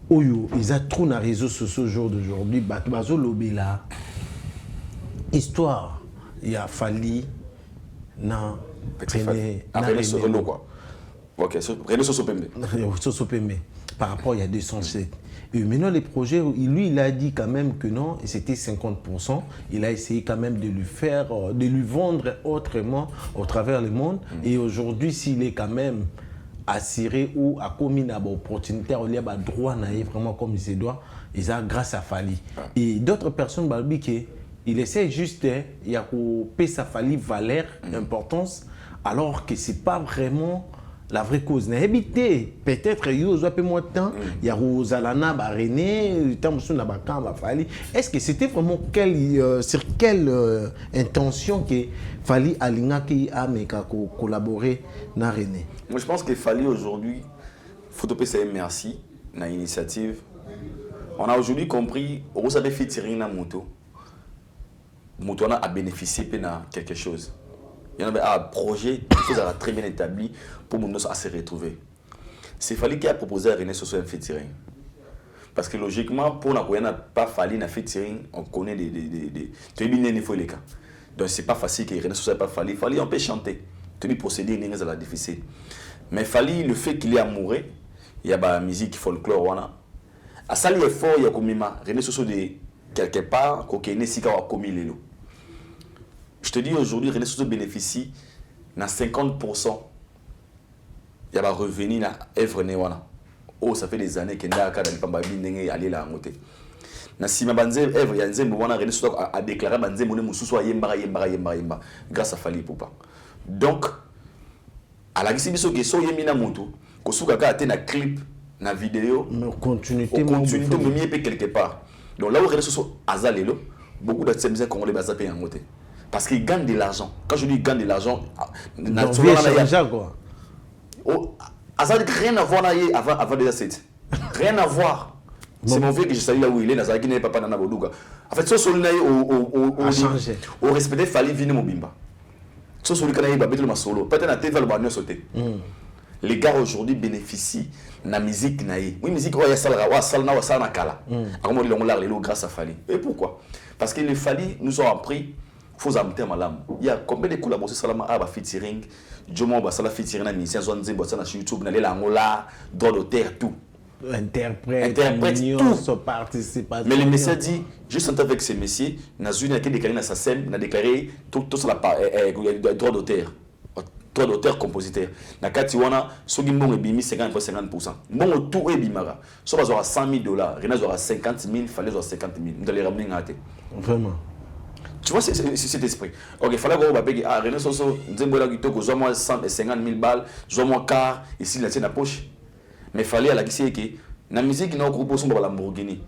Oyo, ils ont trop dans les réseaux sociaux aujourd'hui, bazo lobby là. Histoire, il a fallu na René Soso quoi. Ok, René Soso Pembe. Par rapport il y a 207. Et maintenant les projets, lui il a dit quand même que non, c'était 50%. Il a essayé quand même de lui vendre autrement au travers le monde. Et aujourd'hui s'il est quand même assuré ou a commis une opportunité, il y a droit vraiment comme il se doit, ils ont grâce à Fali. Et d'autres personnes il essaie juste il y a ça Fali valeur, importance, alors que c'est pas vraiment la vraie cause. Peut-être il y a un peu moins de temps, il y a Rosalana, René, Fali. Est-ce que c'était vraiment sur quelle intention que Fali Alinga qui a collaboré avec René? Moi je pense qu'il fallait aujourd'hui, c'est merci dans l'initiative. On a aujourd'hui compris, on a fait tirer une moto. Moto a bénéficié de quelque chose. Il y en a un projet qui est très bien établi pour nous se retrouver. C'est Fali qui a proposé à René Soso un featuring. Parce que logiquement, pour nous, il n'a pas fallu un featuring, on connaît des donc c'est pas facile que René Soso n'ait pas fallu. Fali, on peut chanter. Tout le procédé est difficile. Mais Fali, le fait qu'il est amoureux, il y a la musique folklore. À ça, l'effort, il y a comme René Soso de quelque part, qu'il y a commis les lots. Je te dis aujourd'hui, René Soso bénéficie de 50%. Il y a un revenu dans l'œuvre. Oh, ça fait des années qu'il y a aller là. Si ma banze œuvre, il y a un René Soso a déclaré que Yemba grâce à Fali Poupa. Donc, à la question que so yemina moto, ko suka ka na clip, na vidéo, continuité mais quelque part. Donc là où les réseaux azalelo, beaucoup d'artistes musiciens congolais basent payer en côté. Parce qu'ils gagnent de l'argent. Quand je dis gagnent de l'argent, quoi. Azal rien à voir avant des assets. Rien à voir. C'est mon vieux que je salue là où il est, Nazaré qui n'est pas Nana Bodouga. En fait, ce au respect fallait venir mon bimba. Ce sont les Canadiens qui battent le solo. Peut-être que tu vas le sauter. Les gars aujourd'hui bénéficient de la musique. Oui, musique, il y a ça kala. Comment ils l'ont grâce à Fali. Et pourquoi? Parce que les Fali nous ont appris faut amener malam. Il y a combien de collaborations salama à featuring, Jomo Basala featuring na musicien Zonze Botsana sur YouTube, na l'angola, droit d'auteur tout. Interprète tout. Participation. Mais le messieurs dit, je sentais avec ces messieurs, n'a une qui déclaré dans sa scène, n'a déclaré tout sur la droit d'auteur. Droit d'auteur compositeur. Na katiwana, sogi mbongo bimi 50%. Mbongo tout est bimara. So bazora $100,000, Rena aura 50,000, fallait aura 50,000. Nous allons ramener ngate. Vraiment. Tu vois, c'est cet esprit. Ok, il fallait qu'on va payer. Ah, René Soso, Nzembola Gito, soit moi 50,000 balles, soit moi quart, ici, la tienne à poche. Mais il fallait à la question que la musique, nous avons proposé la Lamborghini,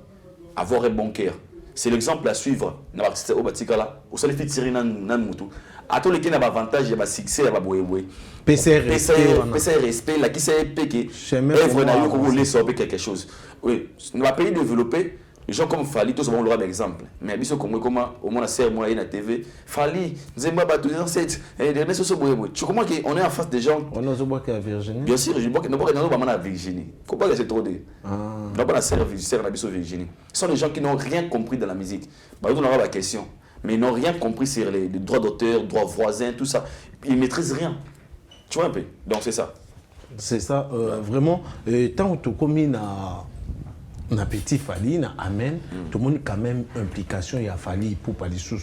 avoir un bon cœur. C'est l'exemple à suivre. Dans l'artiste au Batikala, au sol fait tirer nan mutu. À tous les qui n'ont pas avantage, il y a succès, il y a boué. PCR respect, la qui s'est péqué. Œuvre n'a eu qu'on voulait sauver quelque chose. Oui, dans un pays développé, les gens comme Fali, tous ont le droit d'exemple. Mais ils sont comme moi, au moins la serre, moi, la TV. Fali, Zemba, tous les ancêtres, dernier sur ce boué. Tu comprends qu'on est en face des gens. On a boire qu'à Virginie. Bien sûr, je bois que nous pas à Virginie. Comment c'est trop de. Non, pas la serre, la Virginie. Ce sont des gens qui n'ont rien compris dans la musique. Bah, on aura la question. Mais ils n'ont rien compris sur les droits d'auteur, droits voisins, tout ça. Ils ne maîtrisent rien. Tu vois un peu. Donc c'est ça. C'est ça, vraiment. Tant que tu commines na petit Fali, na Amen, tout le monde quand même implication il a fallu pour parler sous.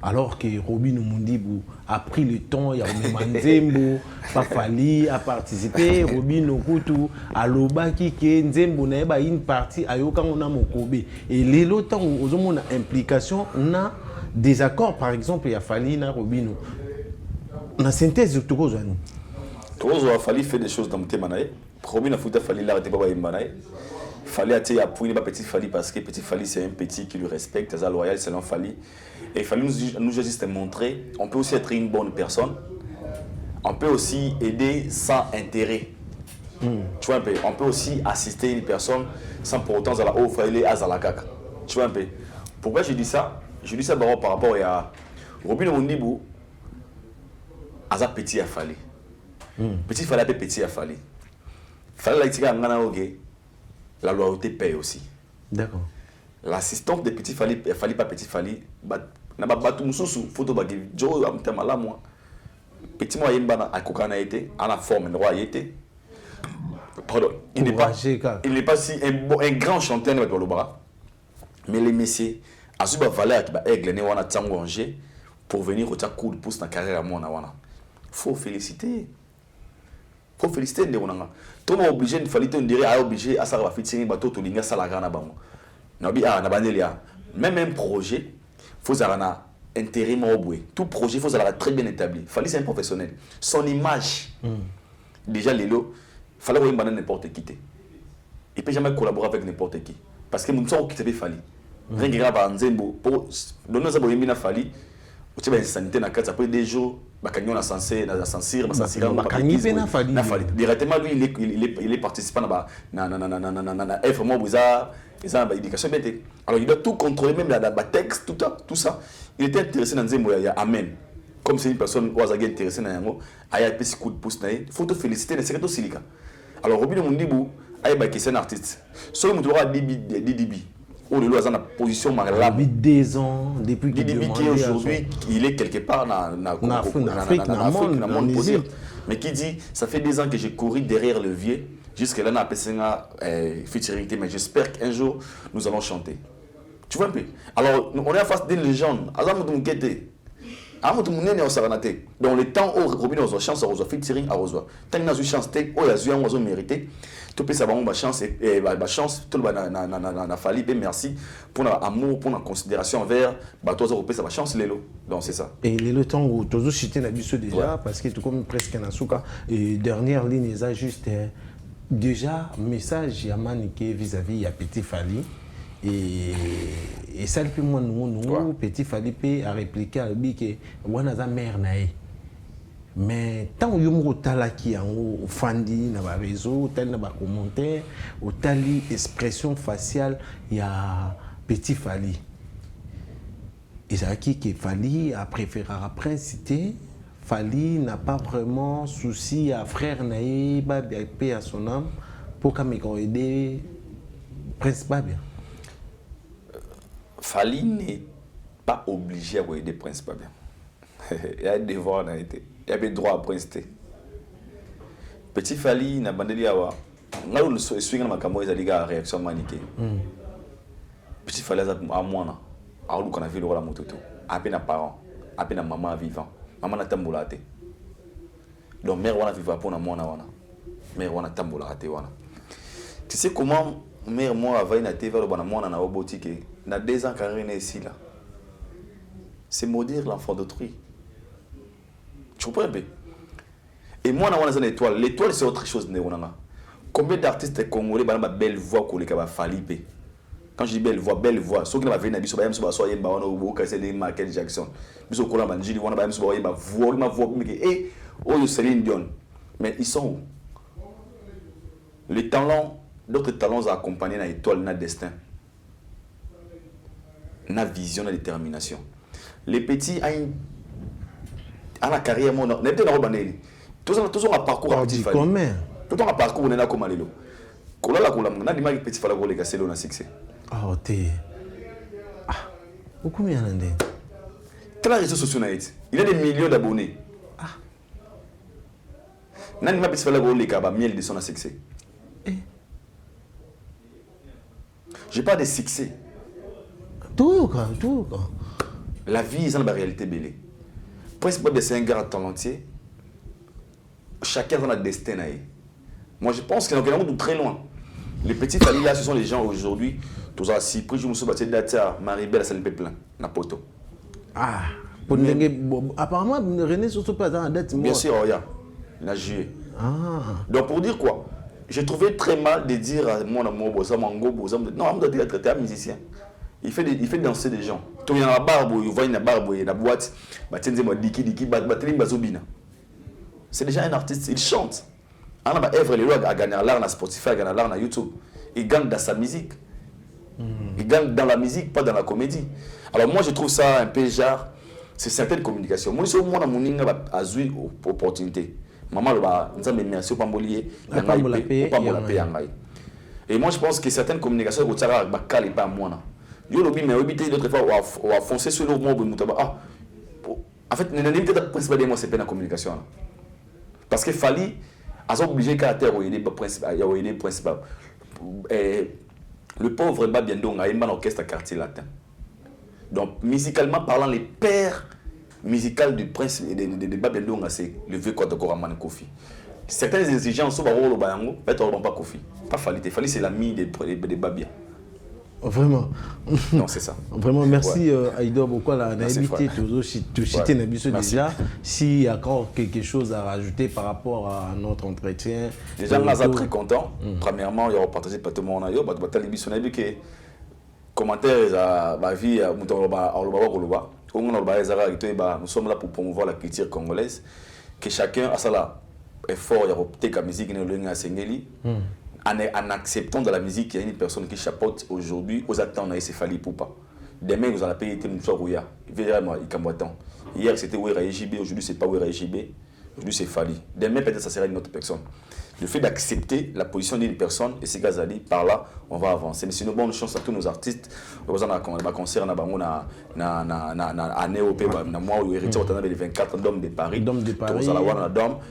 Alors que Robin Mundibou a pris le temps, il y a Nzembo, pas Fali a participé, Robin Okutu, à l'Obaki qui Nzembo n'a pas une partie à Yoka on a Mokobe. Et les lots où on a implication, on a des accords par exemple il y a Fali na Robin. On a synthèse de tout ça. Tout a fallu faire des choses dans le thème. Robin a foutu Fali là, t'es pas Mbanaï. Fali a été appuyé par Petit Fali parce que Petit Fali c'est un petit qui le respecte, c'est loyal selon Fali. Et Fali nous juste montrer, on peut aussi être une bonne personne, on peut aussi aider sans intérêt. Tu vois un peu, on peut aussi assister une personne sans pour autant à la haut Fali à la caca. Tu vois un peu. Pourquoi je dis ça? Je dis ça par rapport à Robin Ondibou, à Petit à Fali. Petit Fali a Petit à Fali. Fali a été en la loyauté paye aussi. D'accord. L'assistante de Petit Fali, pas Petit Fali, n'a pas tout sous photo bagé. Joe am tema là moi. Petit moi yemba a kokana été, à la forme droit été. Pardon, il n'est pas si un grand chanteur de Lobara. Mais les messieurs, à ce valeur qui va aigle né wana tango angé pour venir au coup de pouce dans carrière à moi na wana. Faut féliciter. Faut féliciter les gens. Tout le monde obligé de faire on obligé à ça va faire tirer bateau tout l'inga salaga na bango. Nabi na banelia. Même un projet faut avoir un intérêt moboué. Tout projet faut avoir très bien établi. Fallait c'est un professionnel. Son image déjà lélo fallait voir n'importe qui. Il peut jamais collaborer avec n'importe qui parce que nous sommes qui te fallait. Rien que grave Nzembo pour donner ça boyembi na fallait. Tu vas insanité na quatre après des jours bakagnon na censé na censir na fallait directement lui il est participant na vraiment bizarre ils ont éducation bête alors il doit tout contrôler même la texte tout ça il était intéressé dans Nzembo ya amen comme c'est une personne oazagi intéressée na yango aya petit coup de pouce na faut te féliciter na secrétaire silika alors Robin Mundibou aya ba c'est un artiste so mu doit Didibi ou le loisir dans la position malade. 2 ans depuis qu'il est aujourd'hui, il est quelque part dans le monde possible. Mais qui dit, ça fait 2 ans que j'ai couru derrière le vieux, jusqu'à là, on a appelé featuring, mais j'espère qu'un jour, nous allons chanter. Tu vois un peu? Alors, on est en face d'une légende. Azam Moudoumkete, avant tout le monde est saranaté. Donc le temps où Robin a chance à rejoindre featuring à rejoindre. Tant qu'il a eu chance, il a eu mérité. Tout peut savoir ma chance et ma chance tout le na fallu merci pour l'amour pour la considération envers toi ça peut sa chance lélo. Donc c'est ça. Et le temps où toujours cité na biso déjà parce que tout comme presque na souka et dernière ligne ça juste déjà message ya maniqué vis-à-vis à Petit Fally et ça le plus moi nous Petit Fally peut a répliquer à lui que wana za mère nae. Mais tant que vous avez un fandi dans le réseau, tel dans les commentaires, ou telle expression faciale, il y a Petit Fally. Et c'est qui que Fally a préféré après citer. Fally n'a pas vraiment souci à frère Naï, paix à son âme, pour qu'il m'ait aidé Prince Babia. Fally n'est pas obligé à aider Prince Babia. Il y a des devoirs dans été. Il y avait droit à Prince T. Petit Fally n'a pas de liawa. Là où le swing na makambo ils allaient à réaction maniquée. Petit Fally a moi na. A où qu'on a vu le rôle à mototo. À peine parents, à peine maman vivant. Maman na tamboulate. Donc mère wana vivant pour na moi na wana. Mère wana tamboulate wana. Tu sais comment mère moi avait na TV le bana moi na obotique na 2 ans carré ici là. C'est maudire l'enfant d'autrui. Tu comprends un peu? Et moi, on a une étoile. L'étoile, c'est autre chose. Combien d'artistes congolais ont une belle voix qu'on les a Fally? Quand je dis belle voix, ceux qui n'ont pas vu Nabi Soba, Soba, Soba, Michael Jackson, Biso Kola Banjili, on a une voix, et oh, Céline Dion. Mais ils sont où? Les talents, d'autres talents ont accompagné l'étoile, notre destin, notre vision, notre détermination. Les petits ont la carrière mon n'est pas dans le tout un parcours artistique tout un parcours on est là comme alelo kola la kola na dimaki Petit Fally ko le kasser le succès ah ok ah beaucoup mieux nande quels réseaux sociaux il a des millions d'abonnés ah na dimaki Petit Fally ko le ka ba miel de son succès j'ai pas de succès tout la vie c'est la réalité belle. Prince Babia, c'est un gars talentueux. Chacun a un destin. Moi, je pense qu'il y a de très loin. Les petits Fally là, ce sont les gens aujourd'hui. Tous à Cyprus, je me suis battu d'Atia, Marie-Belle, ça ne peut plein. Napoto. Ah, apparemment, René surtout pas dans la dette. Bien sûr, regarde. Il a joué. Donc, pour dire quoi? J'ai trouvé très mal de dire à mon amour, non, on doit traiter un musicien. Il fait danser des gens. Tout il y a la barbe, il voit une barbe, il y a la boîte, c'est déjà un artiste, il chante. On a œuvre les lois à gagner l'art na Spotify, à gagner l'art na YouTube. Il gagne dans sa musique. Il gagne dans la musique, pas dans la comédie. Alors moi je trouve ça un peu genre, c'est certaines communications. Moi je suis moi mon inga a eu opportunité. Maman le ba, nous avons merci au pambolier, pas la paix. Et moi je pense que certaines communications au tsara ba kali pas moi. Yo lobi mais obité d'autres fois on va foncer sur le mot ah en fait n'importe quel principal de moi c'est pas la communication parce que Fally a obligé caractère au aider principal le pauvre Babiendo a un orchestre quartier latin donc musicalement parlant les pères musicaux du prince de Babiendo c'est le vieux Kota Koraman Kofi certaines exigences sont au bayango peut-être pas Kofi pas Fally c'est l'ami de Babia. Vraiment. Non, c'est ça. Vraiment, merci Aïdo beaucoup. On a invité Touchité Nabiso déjà. S'il y a encore quelque chose à rajouter par rapport à notre entretien. Déjà, on est très content. Premièrement, il y a partagé par tout le monde. Il y a des commentaires à ma vie. Nous sommes là pour promouvoir la culture congolaise. Que chacun a ça effort, il y a peut-être la musique en acceptant de la musique qu'il y a une personne qui chapeaute aujourd'hui aux attentes de Fally Poupa. Demain, vous allez payer Moussa hier, c'était Ouera EJB, aujourd'hui, c'est pas Ouera EJB, aujourd'hui, c'est Fally. Demain, peut-être, ça sera une autre personne. Le fait d'accepter la position d'une personne, et c'est Gazali, par là, on va avancer. Mais c'est une bonne chance à tous nos artistes. Par exemple, on a concert à Néopé, moi, où héritier, on a les 24 d'hommes de Paris. D'hommes de Paris.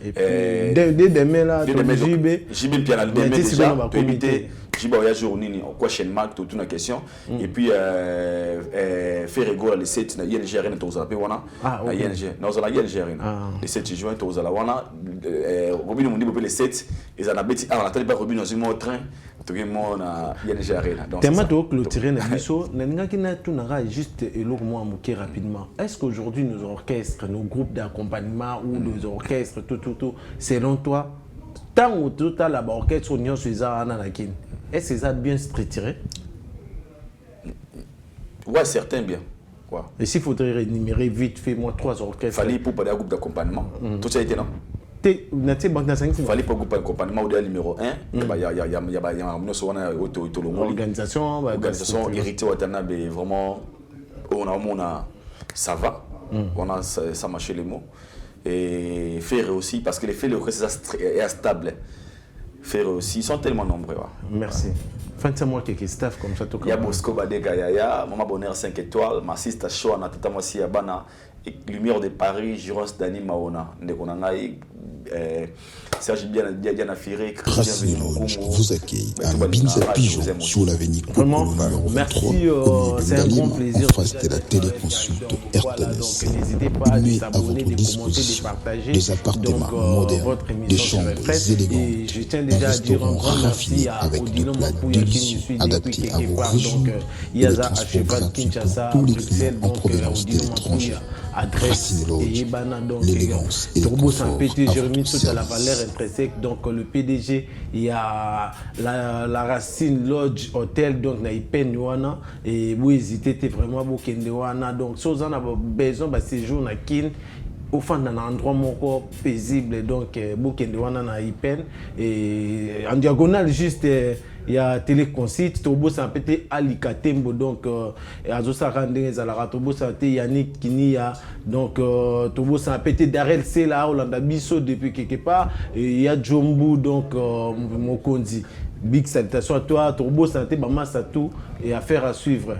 Et puis, dès demain, là, JB, Piana, demain déjà, tu éviter Riba voyage au Nini, quoi Shenmark, toute une question. Et puis, faire égaux les 7, il y a le GRN, tu as wana. Il y a le GRN. Les 7 juin, tu as la wana. Robin m'a dit les 7, ils en ont bêti. Ah, on a tellement pas Robin dans un train. Tu as le GRN. Tellement de clôturer le biseau, juste rapidement. Est-ce qu'aujourd'hui nos orchestres, nos groupes d'accompagnement ou nos orchestres, tout, selon toi, tant ou tout à la orchestre on y a est-ce que ça a bien structuré? Ouais, certains bien. Ouais. Et s'il faudrait énumérer vite, fais-moi 3 orchestres. Fallait pour parler à groupe d'accompagnement. Tout ça a été non. Fallait pas groupe d'accompagnement au numéro 1. Il y a organisation héritée Watanabe vraiment on a ça va. On a ça marché les mots. Et faire aussi parce que les faits est stable. Faire aussi, ils sont tellement nombreux. Merci. Fin de mois quelques staff comme ça. Il y a Bosco Badega Yaya, Maman Bonheur 5 étoiles, ma sista Shoana, Tata Mosi Abana, Lumière de Paris, Giros Dani Maona, Ndekonangai, Serge Diana Firé, Racine Lodge vous accueille à Binza Pigeon sur l'avenue Vraiment, merci, c'est un grand plaisir. En face de la téléconsulte RTS. Il met à votre disposition des appartements modernes, des chambres élégantes, un restaurant raffiné avec des plats délicieux adaptés à vos régions et le transport gratuit pour tous les clients en provenance de l'étranger. Adresse et Ibana, donc l'élégance et le confort Jérémy tout à la valeur intrinsèque. Donc le PDG, il y a la Racine Lodge Hotel, donc na Ipen wana et vous hésitez vraiment beaucoup kende wana. Donc si vous en avez besoin de séjour na kin au fond d'un endroit moins paisible, donc beaucoup kende wana na Ipen et en diagonale juste il y a téléconcite Tobo Sampete Alikatembo donc Azosa Randez à la Tobo Santé Yannick Kinia donc Tobo Sampete Darel c'est là Hollanda Bisso depuis quelque part et il y a Jombu donc Mokondi. Big salutation à toi, Tobo Santé Bama Satou et affaire à suivre.